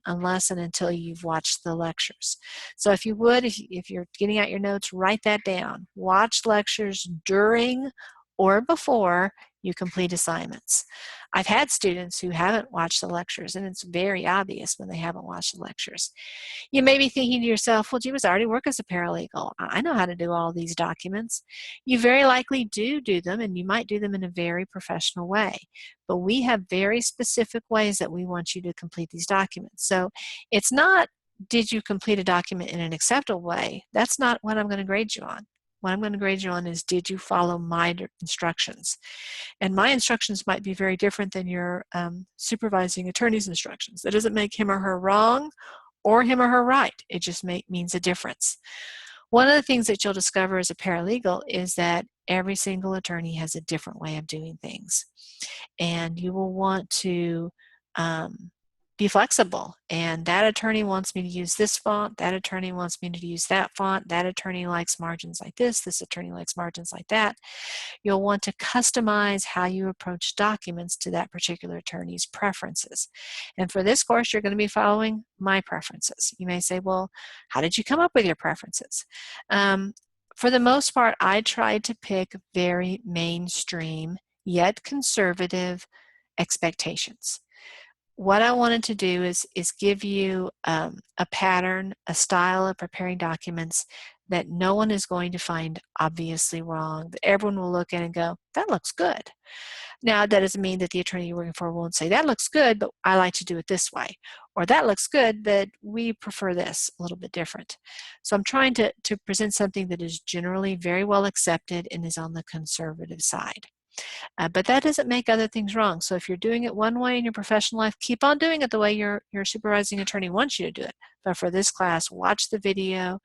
unless and until you've watched the lectures. So if you would, if you're getting out your notes, write that down. Watch lectures during or before you complete assignments. I've had students who haven't watched the lectures, and it's very obvious when they haven't watched the lectures. You may be thinking to yourself, well, gee, I already work as a paralegal. I know how to do all these documents. You very likely do them, and you might do them in a very professional way. But we have very specific ways that we want you to complete these documents. So it's not, did you complete a document in an acceptable way? That's not what I'm going to grade you on. What I'm going to grade you on is, did you follow my instructions? And my instructions might be very different than your supervising attorney's instructions. That doesn't make him or her wrong or him or her right. It just means a difference. One of the things that you'll discover as a paralegal is that every single attorney has a different way of doing things. And you will want to be flexible. And that attorney wants me to use this font, that attorney wants me to use that font, that attorney likes margins like this attorney likes margins like that. You'll want to customize how you approach documents to that particular attorney's preferences. And for this course, you're going to be following my preferences. You may say, well, how did you come up with your preferences? For the most part, I tried to pick very mainstream yet conservative expectations. What I wanted to do is give you a pattern, a style of preparing documents that no one is going to find obviously wrong, that everyone will look at and go, that looks good. Now, that doesn't mean that the attorney you're working for won't say, that looks good, but I like to do it this way. Or that looks good, but we prefer this a little bit different. So I'm trying to present something that is generally very well accepted and is on the conservative side. But that doesn't make other things wrong. So if you're doing it one way in your professional life, keep on doing it the way your supervising attorney wants you to do it. But for this class, watch the video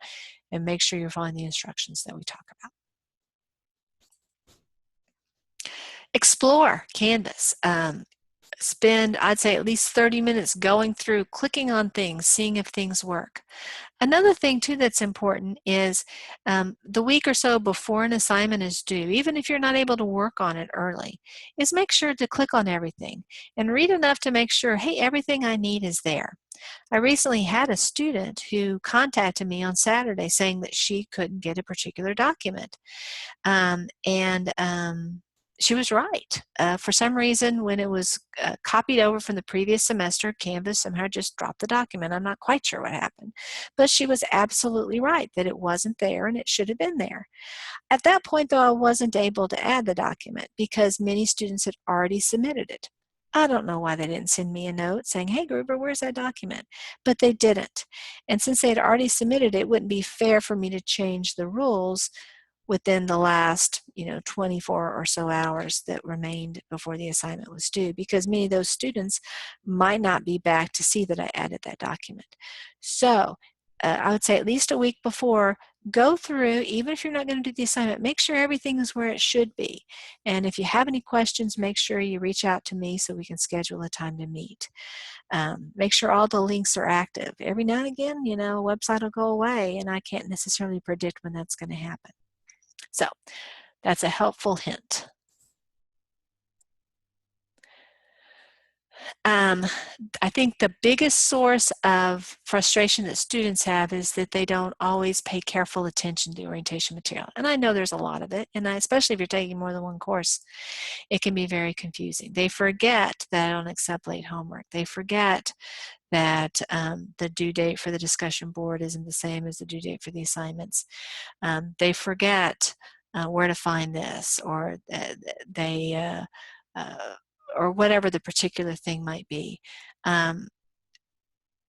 and make sure you're following the instructions that we talk about. Explore Canvas. Spend, I'd say, at least 30 minutes going through, clicking on things, seeing if things work. Another thing, too, that's important is the week or so before an assignment is due, even if you're not able to work on it early, is make sure to click on everything and read enough to make sure, hey, everything I need is there. I recently had a student who contacted me on Saturday saying that she couldn't get a particular document. She was right. For some reason, when it was copied over from the previous semester, Canvas somehow just dropped the document. I'm not quite sure what happened. But she was absolutely right that it wasn't there and it should have been there. At that point, though, I wasn't able to add the document because many students had already submitted it. I don't know why they didn't send me a note saying, hey, Groover, where's that document? But they didn't. And since they had already submitted it, it wouldn't be fair for me to change the rules within the last 24 or so hours that remained before the assignment was due, because many of those students might not be back to see that I added that document. So I would say at least a week before, go through, even if you're not going to do the assignment, make sure everything is where it should be. And if you have any questions, make sure you reach out to me so we can schedule a time to meet. Make sure all the links are active. Every now and again, a website will go away, and I can't necessarily predict when that's going to happen. So that's a helpful hint. I think the biggest source of frustration that students have is that they don't always pay careful attention to orientation material. And I know there's a lot of it, and especially if you're taking more than one course, it can be very confusing. They forget that I don't accept late homework. They forget that the due date for the discussion board isn't the same as the due date for the assignments. They forget where to find this, or or whatever the particular thing might be.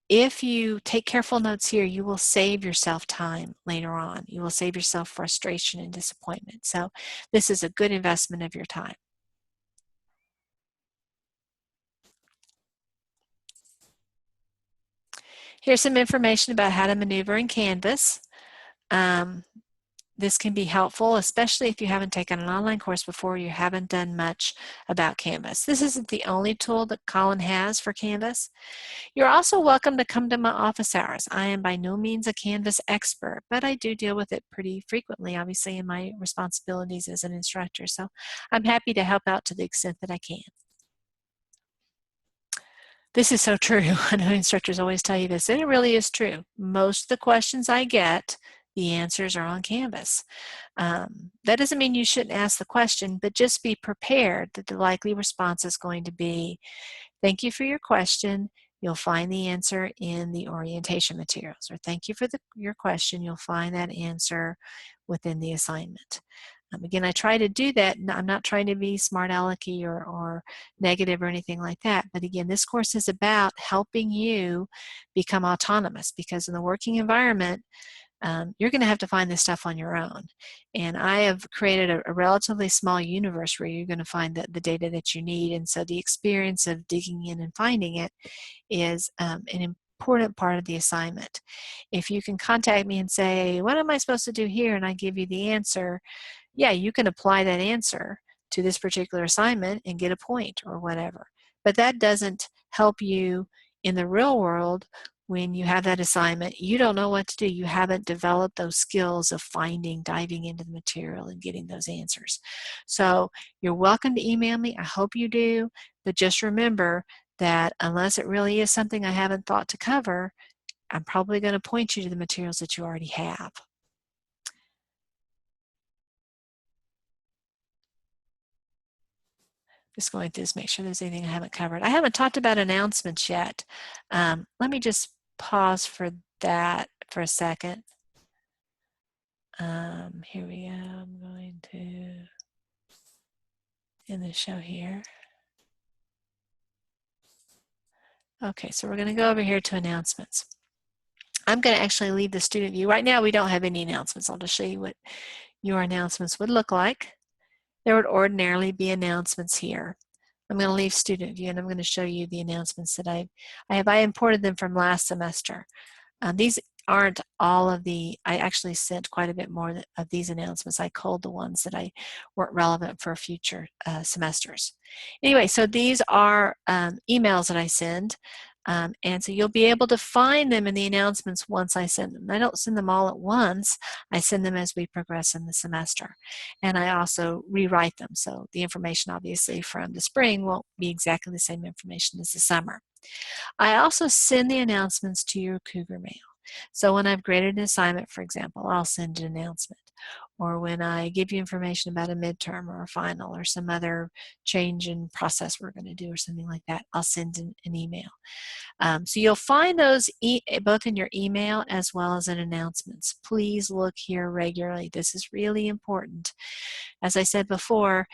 If you take careful notes here, you will save yourself time later on. You will save yourself frustration and disappointment. So this is a good investment of your time. Here's some information about how to maneuver in Canvas. this can be helpful, especially if you haven't taken an online course before, you haven't done much about Canvas. This isn't the only tool that Colin has for Canvas. You're also welcome to come to my office hours. I am by no means a Canvas expert, but I do deal with it pretty frequently, obviously, in my responsibilities as an instructor. So I'm happy to help out to the extent that I can. This is so true. I know instructors always tell you this, and it really is true. Most of the questions I get, the answers are on Canvas. That doesn't mean you shouldn't ask the question, but just be prepared that the likely response is going to be, thank you for your question. You'll find the answer in the orientation materials. Or thank you for your question. You'll find that answer within the assignment. Again, I try to do that. I'm not trying to be smart alecky or negative or anything like that. But again, this course is about helping you become autonomous, because in the working environment, you're going to have to find this stuff on your own. And I have created a relatively small universe where you're going to find the data that you need. And so the experience of digging in and finding it is an important part of the assignment. If you can contact me and say, what am I supposed to do here? And I give you the answer, yeah, you can apply that answer to this particular assignment and get a point or whatever. But that doesn't help you in the real world. When you have that assignment, you don't know what to do. You haven't developed those skills of finding, diving into the material and getting those answers. So you're welcome to email me. I hope you do. But just remember that unless it really is something I haven't thought to cover, I'm probably going to point you to the materials that you already have. Just going through this, make sure there's anything I haven't covered. I haven't talked about announcements yet. Let me just pause for that for a second. Here we go. I'm going to end the show here. Okay, so we're going to go over here to announcements. I'm going to actually leave the student view. Right now we don't have any announcements. I'll just show you what your announcements would look like. There would ordinarily be announcements here. I'm going to leave student view and I'm going to show you the announcements that I imported them from last semester. These aren't all of the, I actually sent quite a bit more of these announcements. I culled the ones that weren't relevant for future semesters. Anyway, so these are emails that I send. And so you'll be able to find them in the announcements once I send them. I don't send them all at once. I send them as we progress in the semester. And I also rewrite them. So the information obviously from the spring won't be exactly the same information as the summer. I also send the announcements to your Cougar mail. So when I've graded an assignment, for example, I'll send an announcement. Or when I give you information about a midterm or a final or some other change in process we're going to do or something like that, I'll send an email. So you'll find those both in your email as well as in announcements. Please look here regularly. This is really important. As I said before,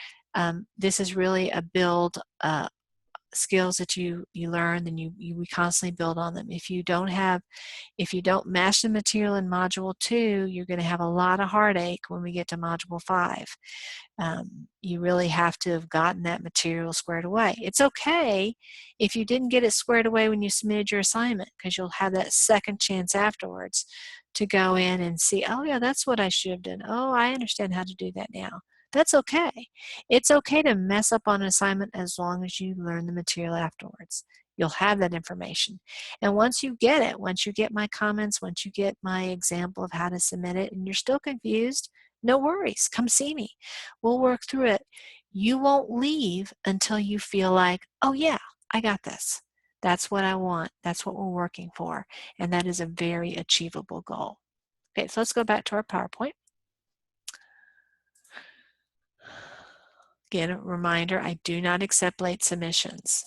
this is really a build skills that you learn, and we constantly build on them. If you don't master the material in Module 2, you're going to have a lot of heartache when we get to Module 5. You really have to have gotten that material squared away. It's okay if you didn't get it squared away when you submitted your assignment, because you'll have that second chance afterwards to go in and see, oh yeah, that's what I should have done. Oh, I understand how to do that now. That's okay. It's okay to mess up on an assignment as long as you learn the material afterwards. You'll have that information. And once you get it, once you get my comments, once you get my example of how to submit it, and you're still confused, no worries. Come see me. We'll work through it. You won't leave until you feel like, oh yeah, I got this. That's what I want. That's what we're working for. And that is a very achievable goal. Okay, so let's go back to our PowerPoint. Again, a reminder, I do not accept late submissions.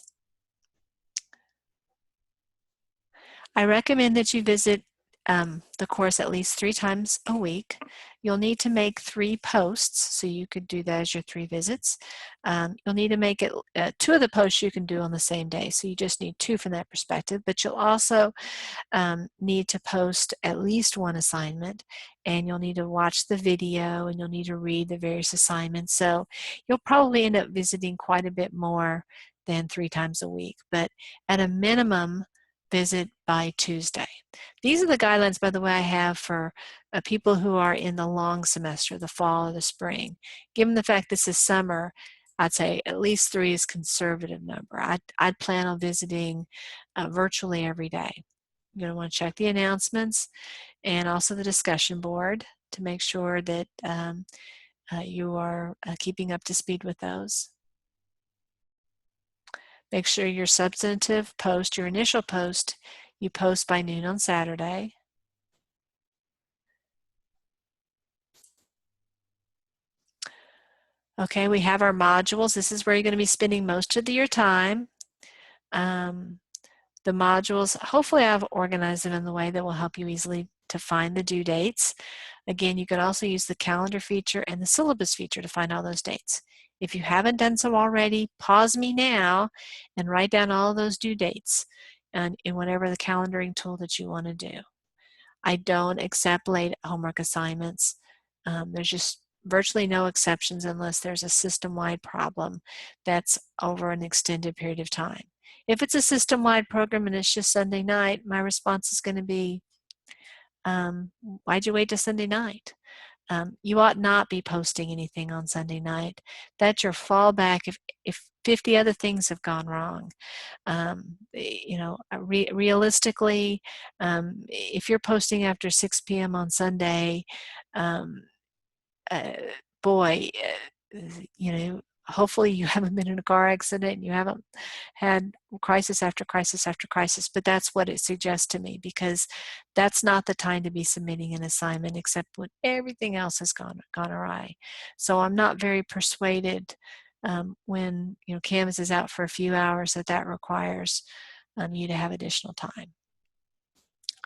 I recommend that you visit the course at least 3 times a week. You'll need to make 3 posts, so you could do that as your 3 visits. You'll need to make it 2 of the posts you can do on the same day, so you just need 2 from that perspective, but you'll also need to post at least 1 assignment, and you'll need to watch the video, and you'll need to read the various assignments. So you'll probably end up visiting quite a bit more than 3 times a week, but at a minimum, visit by Tuesday. These are the guidelines, by the way, I have for people who are in the long semester, the fall or the spring. Given the fact this is summer, I'd say at least 3 is conservative number. I'd plan on visiting virtually every day. You're going to want to check the announcements and also the discussion board to make sure that you are keeping up to speed with those. Make sure your substantive post, your initial post, you post by noon on Saturday. Okay, we have our modules. This is where you're going to be spending most of your time. The modules, hopefully I've organized them in the way that will help you easily to find the due dates. Again, you can also use the calendar feature and the syllabus feature to find all those dates. If you haven't done so already, pause me now and write down all those due dates and in whatever the calendaring tool that you want to do. I don't accept late homework assignments. There's just virtually no exceptions unless there's a system-wide problem that's over an extended period of time. If it's a system-wide program and it's just Sunday night, my response is going to be, why'd you wait till Sunday night? You ought not be posting anything on Sunday night. That's your fallback if 50 other things have gone wrong. You know, realistically, if you're posting after 6 p.m. on Sunday, boy, you know, hopefully you haven't been in a car accident and you haven't had crisis after crisis after crisis, but that's what it suggests to me, because that's not the time to be submitting an assignment except when everything else has gone awry. So I'm not very persuaded when, you know, Canvas is out for a few hours that requires you to have additional time.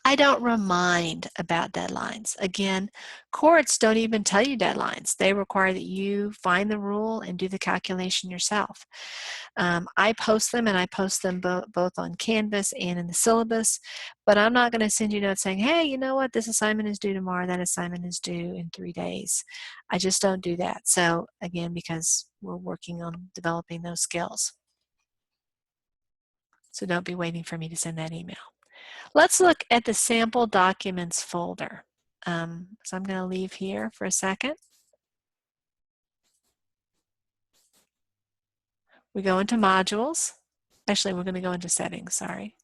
I don't remind about deadlines. Again, courts don't even tell you deadlines. They require that you find the rule and do the calculation yourself. I post them, and I post them both on Canvas and in the syllabus, but I'm not going to send you notes saying, hey, you know what, this assignment is due tomorrow, that assignment is due in 3 days. I just don't do that. So again, because we're working on developing those skills. So don't be waiting for me to send that email. Let's look at the sample documents folder. So I'm going to leave here for a second. We go into modules. Actually, we're going to go into settings, sorry.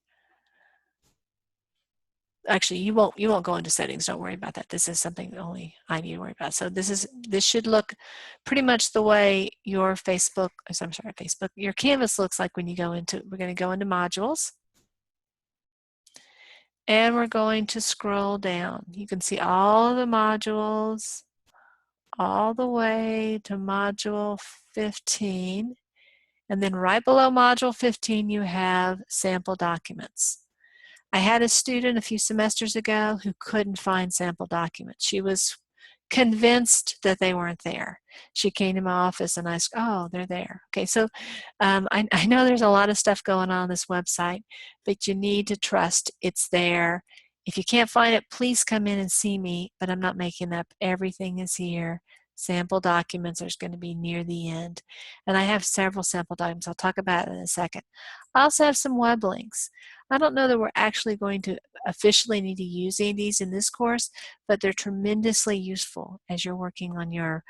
Actually, you won't go into settings, don't worry about that. This is something only I need to worry about. So this should look pretty much the way your your Canvas looks like when you go into, we're going to go into modules. And we're going to scroll down. You can see all of the modules all the way to module 15. And then right below module 15, you have sample documents. I had a student a few semesters ago who couldn't find sample documents. She was convinced that they weren't there. She came to my office and I said, oh, they're there. Okay, so I know there's a lot of stuff going on this website, but you need to trust it's there. If you can't find it, please come in and see me, but I'm not making up. Everything is here. Sample documents are going to be near the end. And I have several sample documents. I'll talk about it in a second. I also have some web links. I don't know that we're actually going to officially need to use any of these in this course, but they're tremendously useful as you're working on your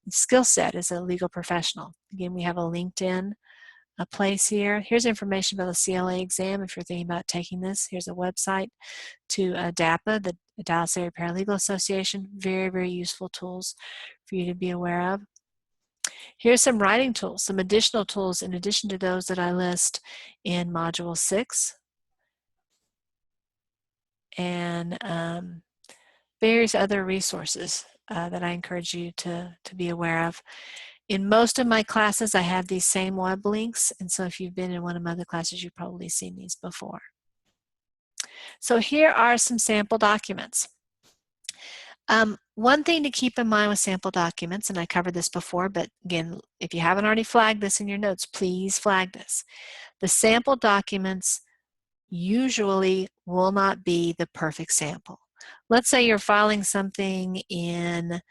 skill set as a legal professional. Again, we have a LinkedIn place here. Here's information about the CLA exam if you're thinking about taking this. Here's a website to DAPA, the Dallas Area Paralegal Association. Very, very useful tools for you to be aware of. Here's some writing tools, some additional tools in addition to those that I list in Module 6. And various other resources that I encourage you to be aware of. In most of my classes, I have these same web links, and so if you've been in one of my other classes, you've probably seen these before. So here are some sample documents. One thing to keep in mind with sample documents, and I covered this before, but again, if you haven't already flagged this in your notes, please flag this. The sample documents usually will not be the perfect sample. Let's say you're filing something in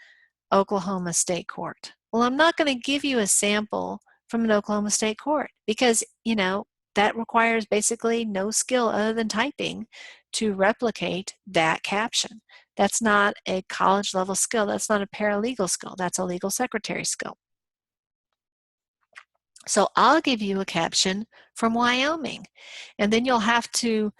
Oklahoma State Court. Well, I'm not going to give you a sample from an Oklahoma State Court because, you know, that requires basically no skill other than typing to replicate that caption. That's not a college level skill. That's not a paralegal skill. That's a legal secretary skill. So I'll give you a caption from Wyoming, and then you'll have to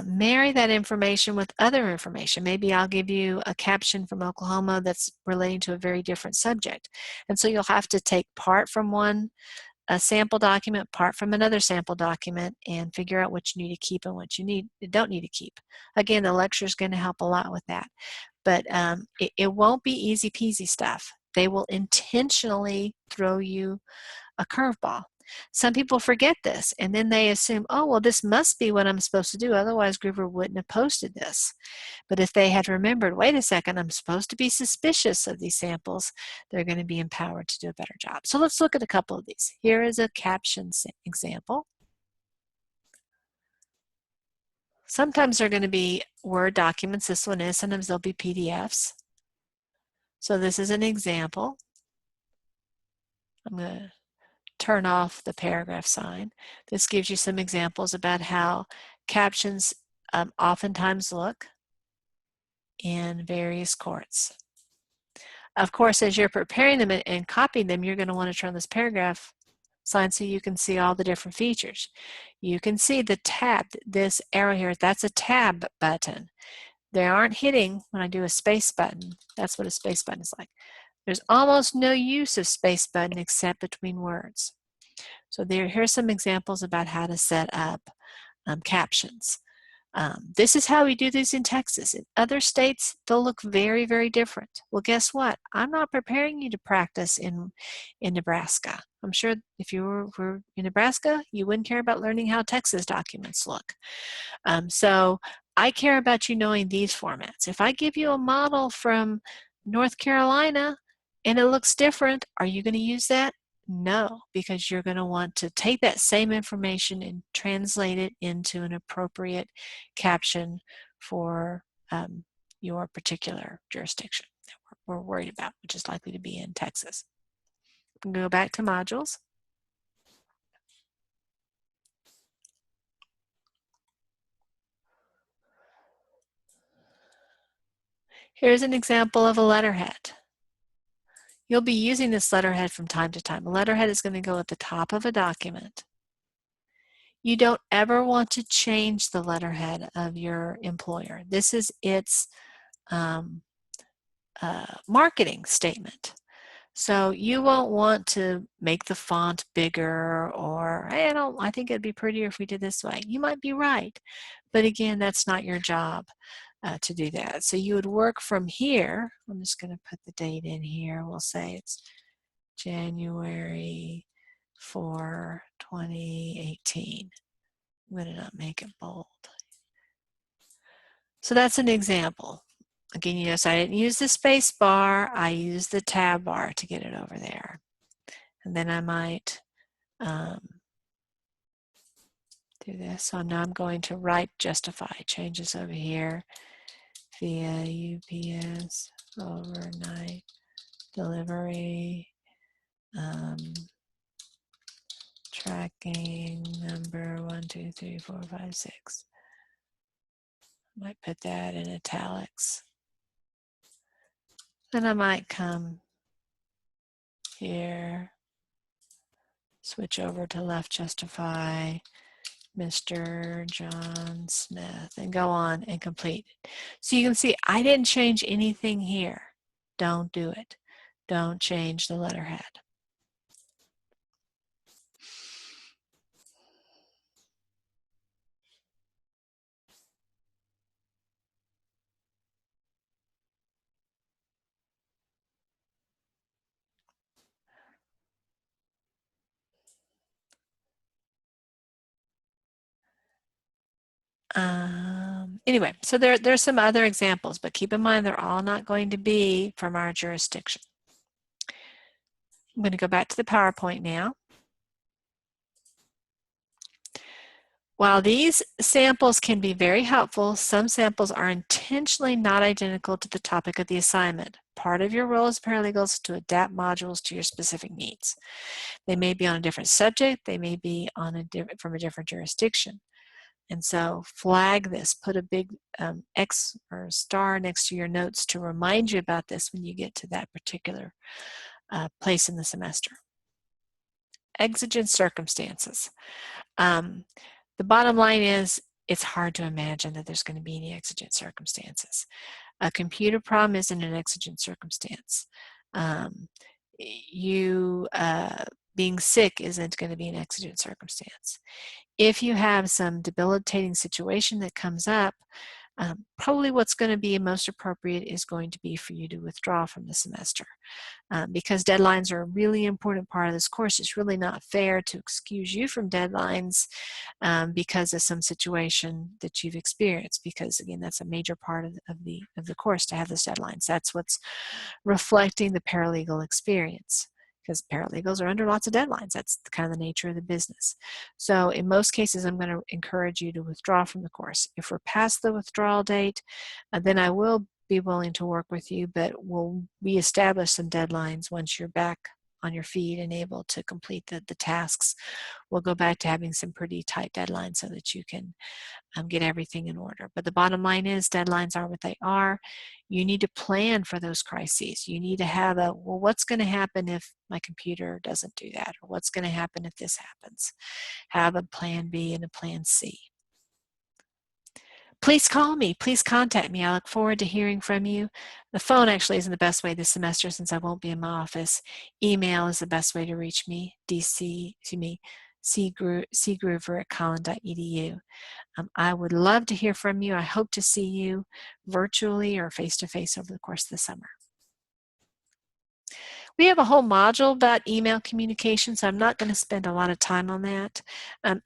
marry that information with other information. Maybe I'll give you a caption from Oklahoma that's relating to a very different subject. And so you'll have to take part from a sample document, part from another sample document, and figure out what you need to keep and what you don't need to keep. Again, the lecture is going to help a lot with that. But it won't be easy peasy stuff. They will intentionally throw you a curveball. Some people forget this, and then they assume, oh, well, this must be what I'm supposed to do. Otherwise, Groover wouldn't have posted this. But if they had remembered, wait a second, I'm supposed to be suspicious of these samples, they're going to be empowered to do a better job. So let's look at a couple of these. Here is a caption example. Sometimes they're going to be Word documents. This one is. Sometimes they'll be PDFs. So this is an example. I'm going to turn off the paragraph sign. This gives you some examples about how captions oftentimes look in various courts. Of course, as you're preparing them and copying them, you're going to want to turn this paragraph sign so you can see all the different features. You can see the tab, this arrow here, that's a tab button. They aren't hitting when I do a space button. That's what a space button is like. There's almost no use of space button except between words. So here's some examples about how to set up captions. This is how we do these in Texas. In other states, they'll look very, very different. Well, guess what? I'm not preparing you to practice in Nebraska. I'm sure if you were in Nebraska, you wouldn't care about learning how Texas documents look. So I care about you knowing these formats. If I give you a model from North Carolina and it looks different, are you going to use that? No, because you're going to want to take that same information and translate it into an appropriate caption for your particular jurisdiction that we're worried about, which is likely to be in Texas. We can go back to modules. Here's an example of a letterhead. You'll be using this letterhead from time to time. A letterhead is going to go at the top of a document. You don't ever want to change the letterhead of your employer. This is its marketing statement. So you won't want to make the font bigger, or I think it'd be prettier if we did this way. You might be right, but again, that's not your job to do that. So you would work from here. I'm just going to put the date in here. We'll say it's January 4, 2018. I'm going to not make it bold. So that's an example. Again, you notice I didn't use the space bar, I used the tab bar to get it over there. And then I might do this. So now I'm going to write justify changes over here via UPS overnight delivery tracking number 1, 2, 3, 4, 5, 6. I might put that in italics. Then I might come here, switch over to left justify, Mr. John Smith, and go on and complete it. So you can see I didn't change anything here. Don't do it. Don't change the letterhead. Anyway, so there's some other examples, but keep in mind they're all not going to be from our jurisdiction. I'm going to go back to the PowerPoint now. While these samples can be very helpful, some samples are intentionally not identical to the topic of the assignment. Part of your role as paralegal is to adapt modules to your specific needs. They may be on a different subject, they may be on from a different jurisdiction. And so flag this, put a big X or star next to your notes to remind you about this when you get to that particular place in the semester. Exigent circumstances. The bottom line is it's hard to imagine that there's going to be any exigent circumstances. A computer problem isn't an exigent circumstance. Being sick isn't going to be an exigent circumstance. If you have some debilitating situation that comes up, probably what's going to be most appropriate is going to be for you to withdraw from the semester. Because deadlines are a really important part of this course. It's really not fair to excuse you from deadlines because of some situation that you've experienced, because again, that's a major part of the course to have those deadlines. That's what's reflecting the paralegal experience, because paralegals are under lots of deadlines. That's kind of the nature of the business. So in most cases, I'm going to encourage you to withdraw from the course. If we're past the withdrawal date, then I will be willing to work with you, but we'll reestablish some deadlines once you're back on your feet and able to complete the tasks. We'll go back to having some pretty tight deadlines so that you can get everything in order. But the bottom line is deadlines are what they are. You need to plan for those crises. You need to have well, what's going to happen if my computer doesn't do that? Or what's going to happen if this happens? Have a plan B and a plan C. Please call me. Please contact me. I look forward to hearing from you. The phone actually isn't the best way this semester since I won't be in my office. Email is the best way to reach me, cgroover@collin.edu. I would love to hear from you. I hope to see you virtually or face-to-face over the course of the summer. We have a whole module about email communication, so I'm not going to spend a lot of time on that.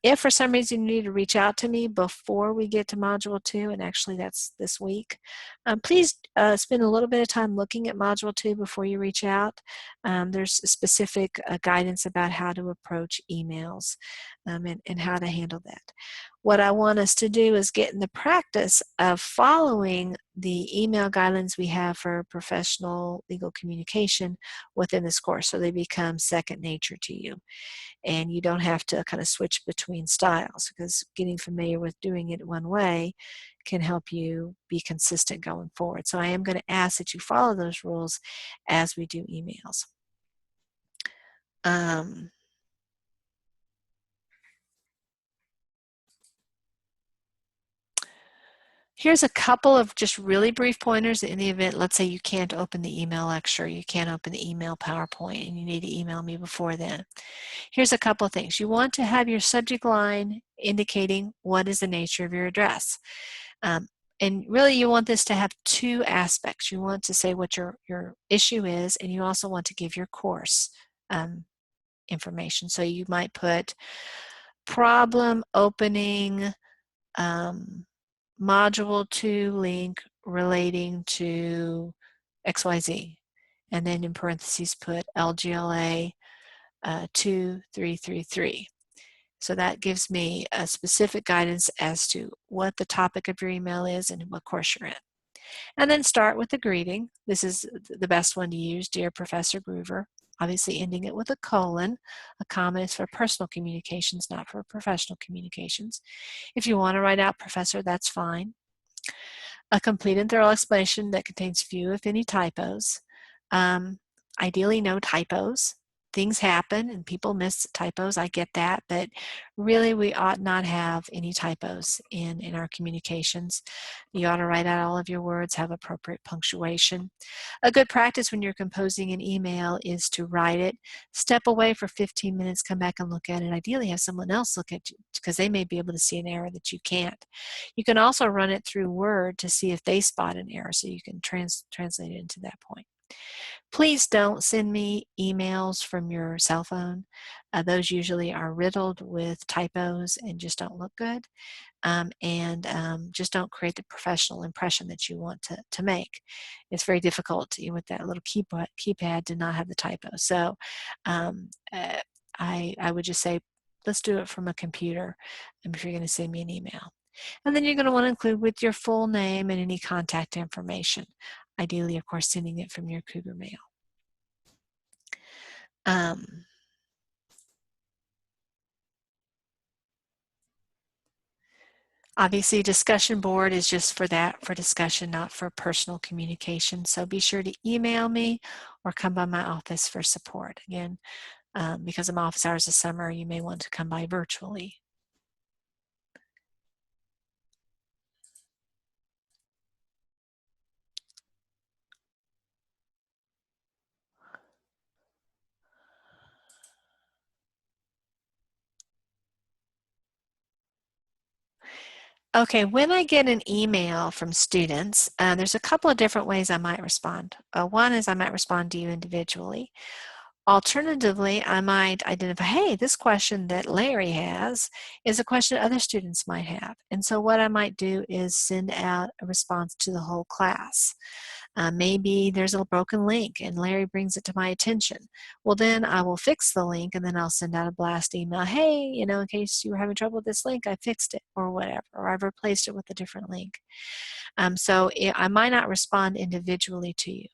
If for some reason you need to reach out to me before we get to Module 2, and actually that's this week, please spend a little bit of time looking at Module 2 before you reach out. There's specific guidance about how to approach emails and how to handle that. What I want us to do is get in the practice of following the email guidelines we have for professional legal communication within this course, so they become second nature to you. And you don't have to kind of switch between styles, because getting familiar with doing it one way can help you be consistent going forward. So I am going to ask that you follow those rules as we do emails. Here's a couple of just really brief pointers in the event, let's say you can't open the email lecture, you can't open the email PowerPoint, and you need to email me before then. Here's a couple of things. You want to have your subject line indicating what is the nature of your address. And really you want this to have two aspects. You want to say what your issue is, and you also want to give your course information. So you might put problem opening Module 2 link relating to XYZ, and then in parentheses put LGLA 2333. So that gives me a specific guidance as to what the topic of your email is and what course you're in. And then start with the greeting. This is the best one to use, Dear Professor Groover. Obviously ending it with a colon. A comma is for personal communications, not for professional communications. If you want to write out Professor, that's fine. A complete and thorough explanation that contains few, if any, typos. Ideally, no typos. Things happen and people miss typos, I get that, but really we ought not have any typos in our communications. You ought to write out all of your words, have appropriate punctuation. A good practice when you're composing an email is to write it, step away for 15 minutes, come back and look at it. Ideally have someone else look at it because they may be able to see an error that you can't. You can also run it through Word to see if they spot an error so you can translate it into that point. Please don't send me emails from your cell phone. Those usually are riddled with typos and just don't look good. Just don't create the professional impression that you want to make. It's very difficult with that little keypad to not have the typo. So I would just say let's do it from a computer if you're going to send me an email. And then you're going to want to include with your full name and any contact information. Ideally, of course, sending it from your Cougar Mail. Obviously, discussion board is just for that, for discussion, not for personal communication. So be sure to email me or come by my office for support. Again, because of my office hours this summer, you may want to come by virtually. Okay, when I get an email from students, there's a couple of different ways I might respond. One is I might respond to you individually. Alternatively, I might identify, hey, this question that Larry has is a question other students might have. And so what I might do is send out a response to the whole class. Maybe there's a broken link and Larry brings it to my attention. Well, then I will fix the link and then I'll send out a blast email. Hey, you know, in case you were having trouble with this link, I fixed it or whatever, or I've replaced it with a different link. So I might not respond individually to you.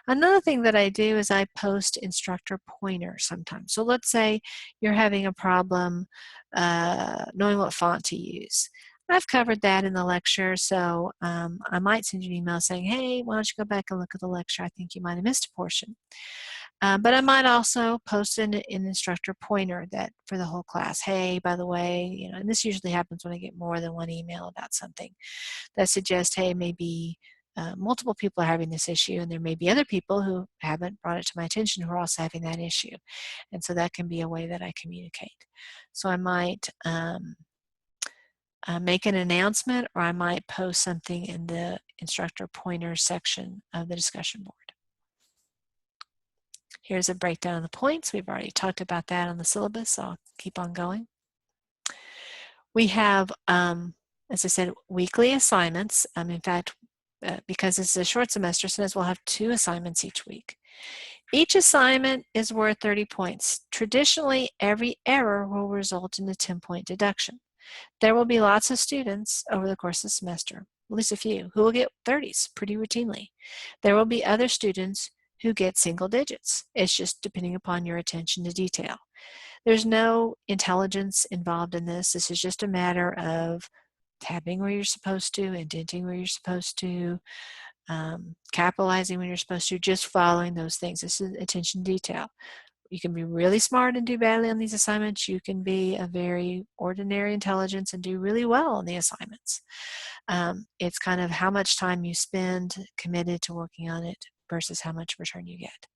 Another thing that I do is I post instructor pointers sometimes. So let's say you're having a problem knowing what font to use. I've covered that in the lecture, so I might send you an email saying, hey, why don't you go back and look at the lecture? I think you might have missed a portion. But I might also post an instructor pointer that for the whole class, hey, by the way, you know, and this usually happens when I get more than one email about something that suggests, hey, maybe multiple people are having this issue, and there may be other people who haven't brought it to my attention who are also having that issue. And so that can be a way that I communicate. So I might make an announcement, or I might post something in the instructor pointers section of the discussion board. Here's a breakdown of the points. We've already talked about that on the syllabus, so I'll keep on going. We have, as I said, weekly assignments. In fact, because it's a short semester, sometimes we'll have 2 assignments each week. Each assignment is worth 30 points. Traditionally, every error will result in a 10-point deduction. There will be lots of students over the course of the semester, at least a few, who will get 30s pretty routinely. There will be other students who get single digits. It's just depending upon your attention to detail. There's no intelligence involved in this. This is just a matter of tabbing where you're supposed to, indenting where you're supposed to, capitalizing when you're supposed to, just following those things. This is attention to detail. You can be really smart and do badly on these assignments. You can be a very ordinary intelligence and do really well on the assignments. It's kind of how much time you spend committed to working on it versus how much return you get.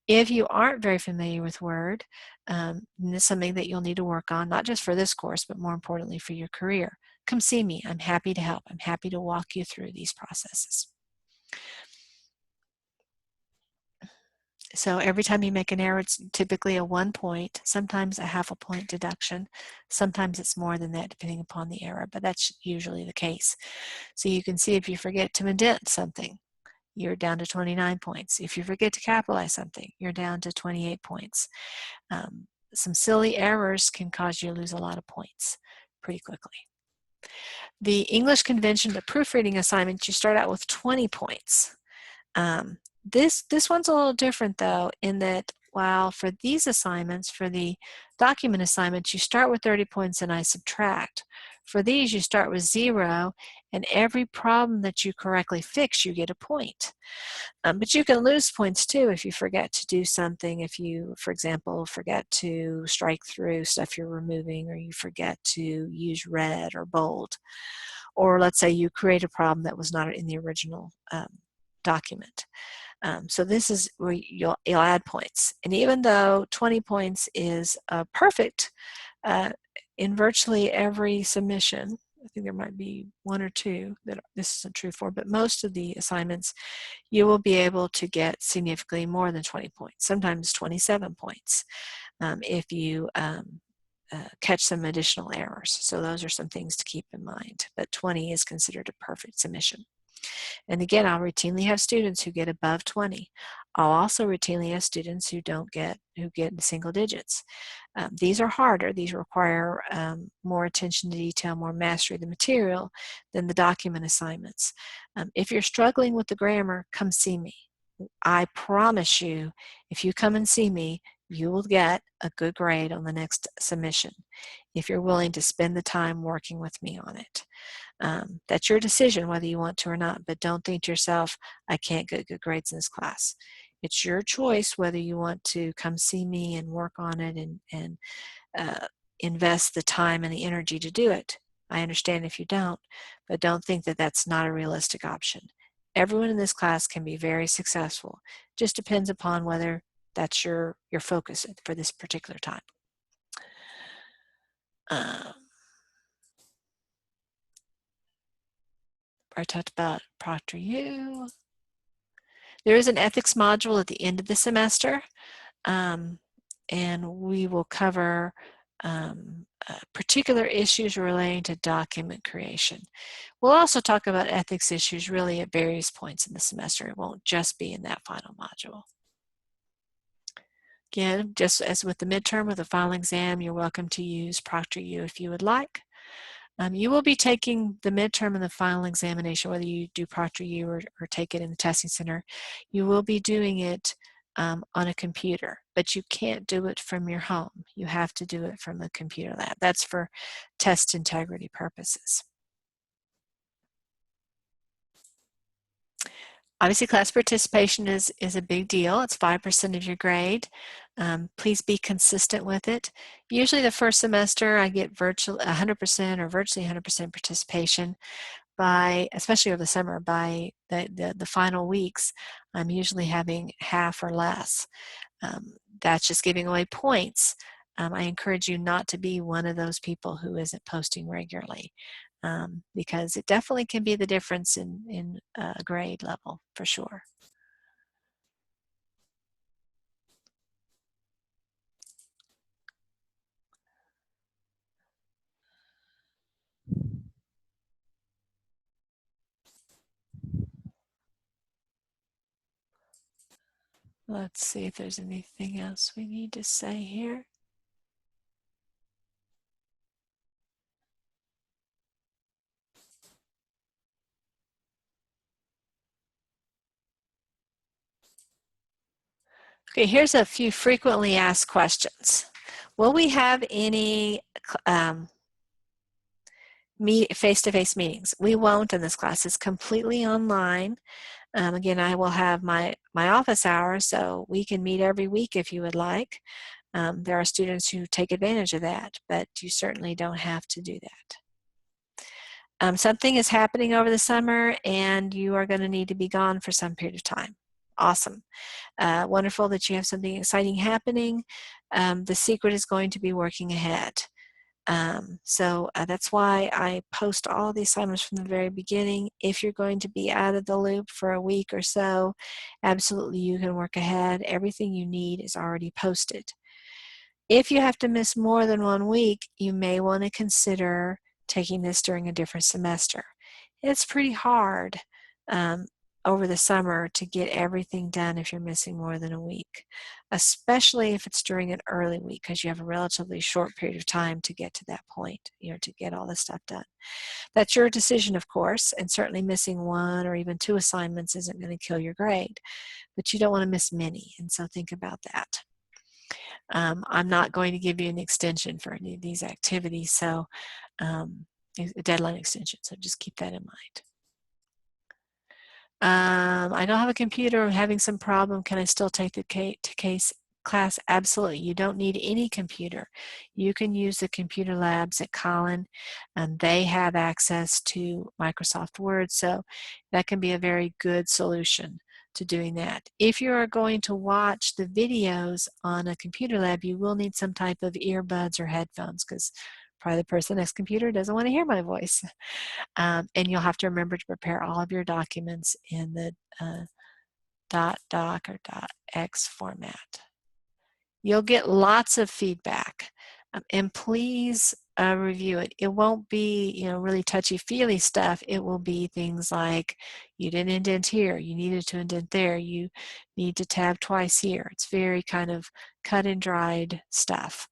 If you aren't very familiar with Word, and this is something that you'll need to work on, not just for this course, but more importantly for your career, come see me. I'm happy to help. I'm happy to walk you through these processes. So every time you make an error, it's typically a 1 point, sometimes a half a point deduction. Sometimes it's more than that depending upon the error, but that's usually the case. So you can see if you forget to indent something, you're down to 29 points. If you forget to capitalize something, you're down to 28 points. Some silly errors can cause you to lose a lot of points pretty quickly. The English convention, the proofreading assignment, you start out with 20 points. This one's a little different though, in that while for these assignments, for the document assignments, you start with 30 points and I subtract. For these, you start with 0, and every problem that you correctly fix, you get a point. But you can lose points too if you forget to do something. If you, for example, forget to strike through stuff you're removing, or you forget to use red or bold. Or let's say you create a problem that was not in the original document. So this is where you'll add points. And even though 20 points is perfect in virtually every submission, I think there might be 1 or 2 that this isn't true for, but most of the assignments, you will be able to get significantly more than 20 points, sometimes 27 points if you catch some additional errors. So those are some things to keep in mind, but 20 is considered a perfect submission. And again, I'll routinely have students who get above 20. I'll also routinely have students who get single digits. These are harder. These require more attention to detail, more mastery of the material than the document assignments. If you're struggling with the grammar, come see me. I promise you, if you come and see me, you will get a good grade on the next submission if you're willing to spend the time working with me on it. That's your decision whether you want to or not, but don't think to yourself, I can't get good grades in this class. It's your choice whether you want to come see me and work on it and invest the time and the energy to do it. I understand if you don't, but don't think that that's not a realistic option. Everyone in this class can be very successful. Just depends upon whether that's your focus for this particular time. I talked about ProctorU. There is an ethics module at the end of the semester, and we will cover particular issues relating to document creation. We'll also talk about ethics issues really at various points in the semester. It won't just be in that final module. Again, just as with the midterm or the final exam, you're welcome to use ProctorU if you would like. You will be taking the midterm and the final examination, whether you do ProctorU or take it in the testing center. You will be doing it on a computer, but you can't do it from your home. You have to do it from a computer lab. That's for test integrity purposes. Obviously, class participation is a big deal. It's 5% of your grade. Please be consistent with it. Usually the first semester I get virtually 100% or virtually 100% participation. Especially over the summer, by the final weeks, I'm usually having half or less. That's just giving away points. I encourage you not to be one of those people who isn't posting regularly. Because it definitely can be the difference in grade level for sure. Let's see if there's anything else we need to say here. Okay, here's a few frequently asked questions. Will we have any face-to-face meetings? We won't in this class. It's completely online. Again, I will have my office hours, so we can meet every week if you would like. There are students who take advantage of that, but you certainly don't have to do that. Something is happening over the summer and you are going to need to be gone for some period of time. Awesome. Wonderful that you have something exciting happening. The secret is going to be working ahead. So that's why I post all the assignments from the very beginning. If you're going to be out of the loop for a week or so, absolutely you can work ahead. Everything you need is already posted. If you have to miss more than 1 week, you may want to consider taking this during a different semester. It's pretty hard over the summer to get everything done if you're missing more than a week, especially if it's during an early week because you have a relatively short period of time to get to that point, to get all this stuff done. That's your decision, of course, and certainly missing 1 or even 2 assignments isn't going to kill your grade, but you don't want to miss many, and so think about that. I'm not going to give you an extension for any of these activities, so a deadline extension, so just keep that in mind. I don't have a computer. I'm having some problem. Can I still take the case class? Absolutely. You don't need any computer. You can use the computer labs at Collin, and they have access to Microsoft Word, so that can be a very good solution to doing that. If you are going to watch the videos on a computer lab, you will need some type of earbuds or headphones because probably the person next computer doesn't want to hear my voice. And you'll have to remember to prepare all of your documents in the .doc or .x format. You'll get lots of feedback. And please review it. It won't be, you know, really touchy-feely stuff. It will be things like, you didn't indent here, you needed to indent there, you need to tab twice here. It's very kind of cut and dried stuff.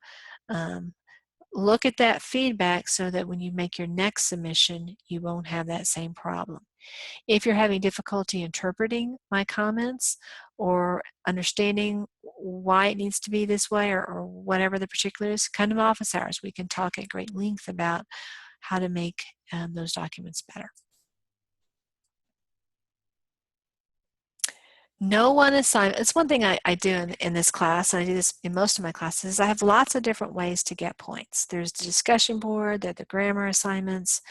Look at that feedback so that when you make your next submission, you won't have that same problem. If you're having difficulty interpreting my comments or understanding why it needs to be this way, or whatever the particular is, come to office hours. We can talk at great length about how to make those documents better. No one assignment. It's one thing I do in this class, and I do this in most of my classes. I have lots of different ways to get points. There's the discussion board, there are the grammar assignments,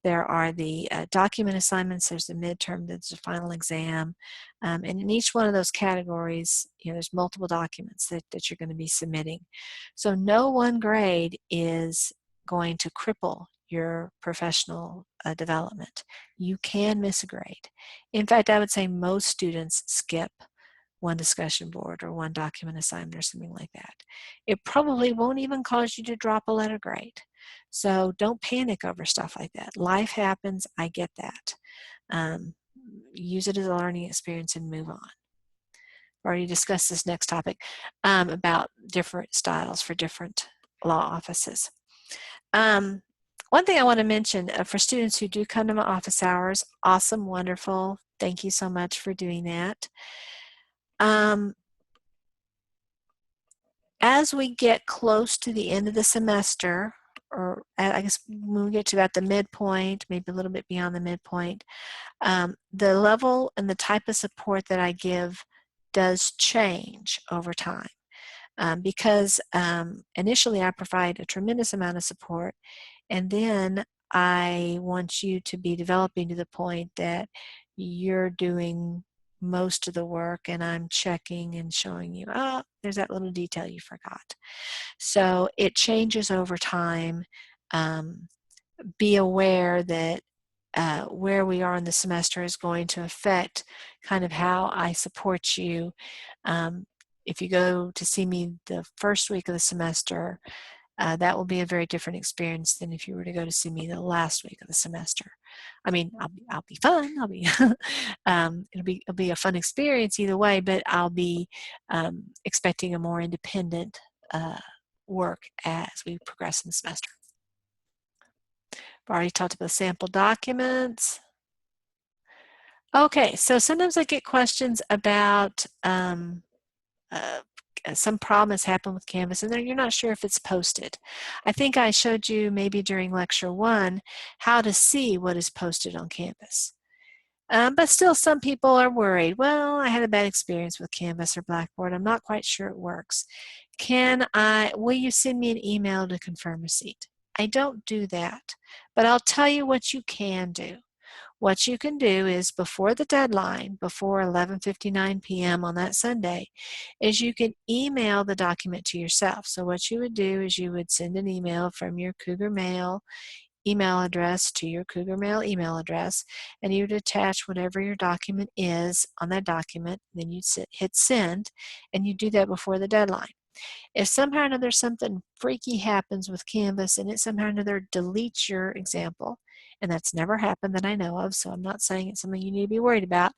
there are the document assignments, there's the midterm, there's the final exam. And in each one of those categories, you know, there's multiple documents that you're going to be submitting. So no one grade is going to cripple your professional development. You can miss a grade. In fact, I would say most students skip one discussion board or one document assignment or something like that. It probably won't even cause you to drop a letter grade. So don't panic over stuff like that. Life happens, I get that. Use it as a learning experience and move on. I've already discussed this next topic about different styles for different law offices. One thing I want to mention for students who do come to my office hours, awesome, wonderful. Thank you so much for doing that. As we get close to the end of the semester, or I guess when we get to about the midpoint, maybe a little bit beyond the midpoint, the level and the type of support that I give does change over time. Because initially I provide a tremendous amount of support, and then I want you to be developing to the point that you're doing most of the work and I'm checking and showing you, oh, there's that little detail you forgot. So it changes over time. Be aware that where we are in the semester is going to affect kind of how I support you. If you go to see me the first week of the semester, that will be a very different experience than if you were to go to see me the last week of the semester. I mean, I'll be fun. I'll be it'll be a fun experience either way, but I'll be expecting a more independent work as we progress in the semester. I've already talked about sample documents. Okay, so sometimes I get questions about some problem has happened with Canvas and then you're not sure if it's posted. I think I showed you maybe during lecture 1 how to see what is posted on Canvas. But still some people are worried. Well, I had a bad experience with Canvas or Blackboard. I'm not quite sure it works. Will you send me an email to confirm receipt? I don't do that, but I'll tell you what you can do. What you can do is before the deadline, before 11:59 p.m. on that Sunday, is you can email the document to yourself. So what you would do is you would send an email from your Cougar Mail email address to your Cougar Mail email address, and you would attach whatever your document is on that document. Then you'd hit send, and you do that before the deadline. If somehow or another something freaky happens with Canvas and it somehow or another deletes your example, and that's never happened that I know of, so I'm not saying it's something you need to be worried about,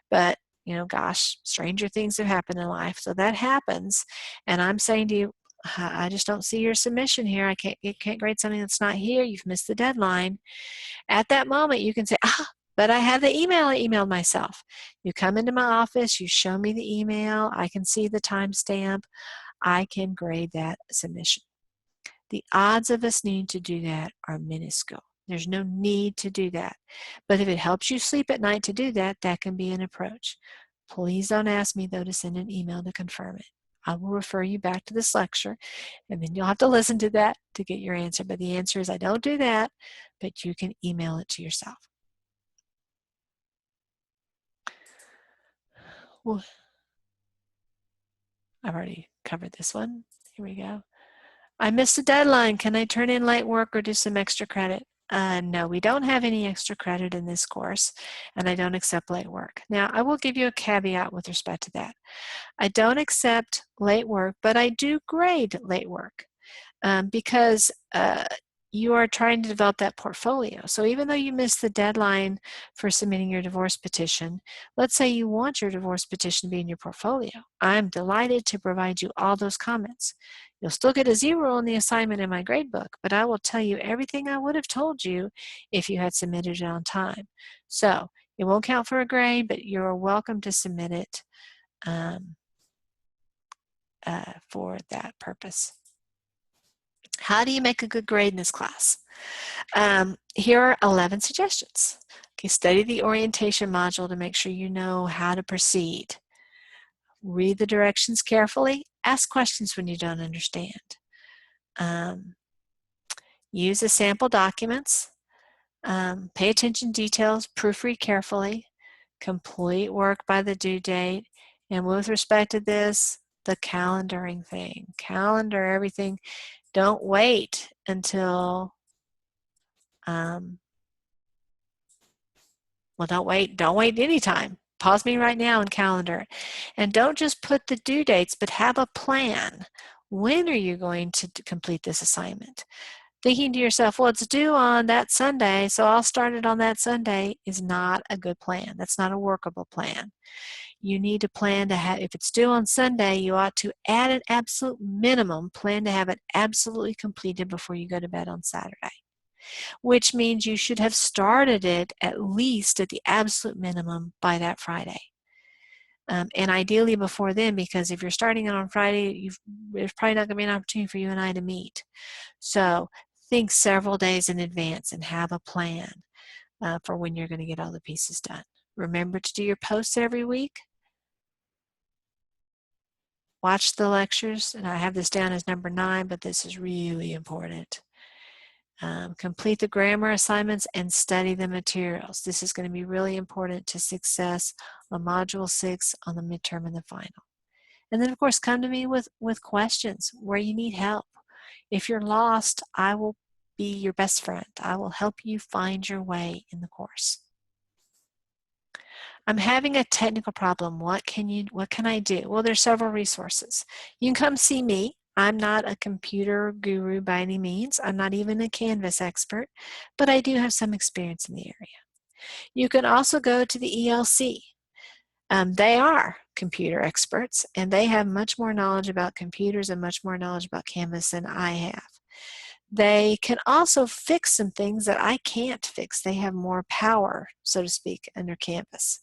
but you know, gosh, stranger things have happened in life. So that happens, and I'm saying to you, I just don't see your submission here. You can't grade something that's not here. You've missed the deadline. At that moment, you can say, but I have the email I emailed myself. You come into my office, you show me the email, I can see the timestamp, I can grade that submission. The odds of us needing to do that are minuscule. There's no need to do that. But if it helps you sleep at night to do that, that can be an approach. Please don't ask me, though, to send an email to confirm it. I will refer you back to this lecture, and then you'll have to listen to that to get your answer. But the answer is I don't do that, but you can email it to yourself. Well, I've already covered this one. Here we go. I missed a deadline. Can I turn in late work or do some extra credit? No, we don't have any extra credit in this course, and I don't accept late work. Now, I will give you a caveat with respect to that. I don't accept late work, but I do grade late work because you are trying to develop that portfolio. So even though you missed the deadline for submitting your divorce petition, let's say you want your divorce petition to be in your portfolio. I'm delighted to provide you all those comments. You'll still get a 0 on the assignment in my gradebook, but I will tell you everything I would have told you if you had submitted it on time. So it won't count for a grade, but you're welcome to submit it for that purpose. How do you make a good grade in this class? Here are 11 suggestions. Okay, study the orientation module to make sure you know how to proceed. Read the directions carefully. Ask questions when you don't understand. Use the sample documents. Pay attention to details. Proofread carefully. Complete work by the due date. And with respect to this, the calendaring thing. Calendar everything. Don't wait until well, don't wait anytime. Pause me right now and calendar. And don't just put the due dates, but have a plan. When are you going to complete this assignment? Thinking to yourself, well, it's due on that Sunday, so I'll start it on that Sunday is not a good plan. That's not a workable plan. You need to plan to have, if it's due on Sunday, you ought to, at an absolute minimum, plan to have it absolutely completed before you go to bed on Saturday, which means you should have started it at least at the absolute minimum by that Friday. And ideally before then, because if you're starting it on Friday, there's probably not going to be an opportunity for you and I to meet. So think several days in advance and have a plan for when you're going to get all the pieces done. Remember to do your posts every week. Watch the lectures, and I have this down as number 9, but this is really important. Complete the grammar assignments and study the materials. This is going to be really important to success on Module 6, on the midterm and the final. And then, of course, come to me with questions where you need help. If you're lost, I will be your best friend. I will help you find your way in the course. I'm having a technical problem. What can I do? Well, there's several resources. You can come see me. I'm not a computer guru by any means. I'm not even a Canvas expert, but I do have some experience in the area. You can also go to the ELC. They are computer experts, and they have much more knowledge about computers and much more knowledge about Canvas than I have. They can also fix some things that I can't fix. They have more power, so to speak, under Canvas.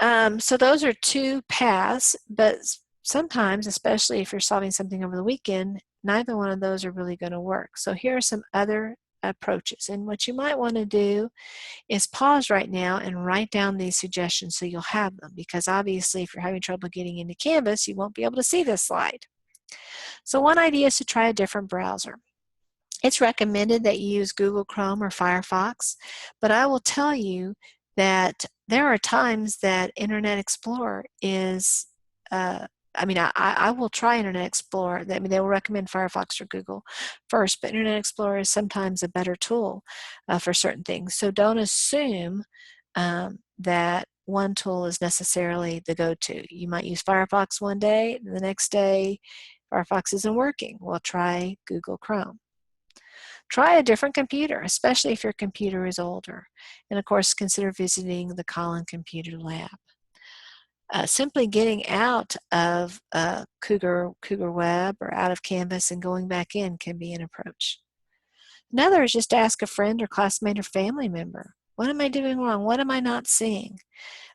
So those are 2 paths, but sometimes, especially if you're solving something over the weekend, neither one of those are really going to work. So here are some other approaches. And what you might want to do is pause right now and write down these suggestions so you'll have them, because obviously if you're having trouble getting into Canvas, you won't be able to see this slide. So one idea is to try a different browser. It's recommended that you use Google Chrome or Firefox, but I will tell you that there are times that Internet Explorer is, I will try Internet Explorer. I mean, they will recommend Firefox or Google first, but Internet Explorer is sometimes a better tool for certain things. So don't assume that one tool is necessarily the go-to. You might use Firefox one day, and the next day Firefox isn't working. Well, try Google Chrome. Try a different computer, especially if your computer is older. And of course, consider visiting the Collin Computer Lab. Simply getting out of Cougar Web or out of Canvas and going back in can be an approach. Another is just ask a friend or classmate or family member, what am I doing wrong? What am I not seeing?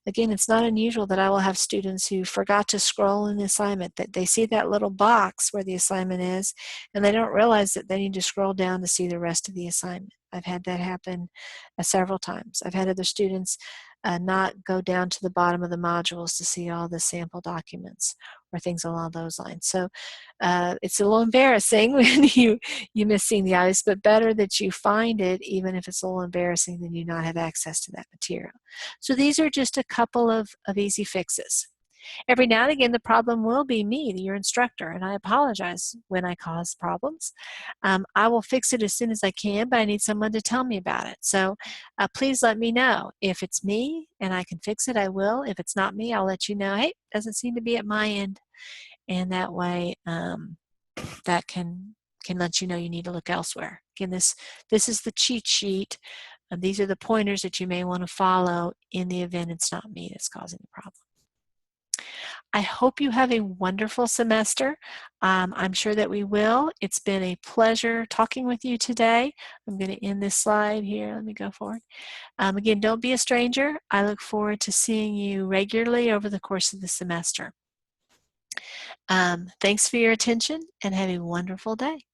Again, it's not unusual that I will have students who forgot to scroll in the assignment, that they see that little box where the assignment is, and they don't realize that they need to scroll down to see the rest of the assignment. I've had that happen several times. I've had other students not go down to the bottom of the modules to see all the sample documents or things along those lines. So it's a little embarrassing when you miss seeing the items, but better that you find it, even if it's a little embarrassing, than you not have access to that material. So these are just a couple of easy fixes. Every now and again, the problem will be me, your instructor, and I apologize when I cause problems. I will fix it as soon as I can, but I need someone to tell me about it. So please let me know. If it's me and I can fix it, I will. If it's not me, I'll let you know, hey, it doesn't seem to be at my end. And that way, that can can let you know you need to look elsewhere. Again, this is the cheat sheet. These are the pointers that you may want to follow in the event it's not me that's causing the problem. I hope you have a wonderful semester. I'm sure that we will. It's been a pleasure talking with you today. I'm going to end this slide here. Let me go forward. Again, don't be a stranger. I look forward to seeing you regularly over the course of the semester. Thanks for your attention and have a wonderful day.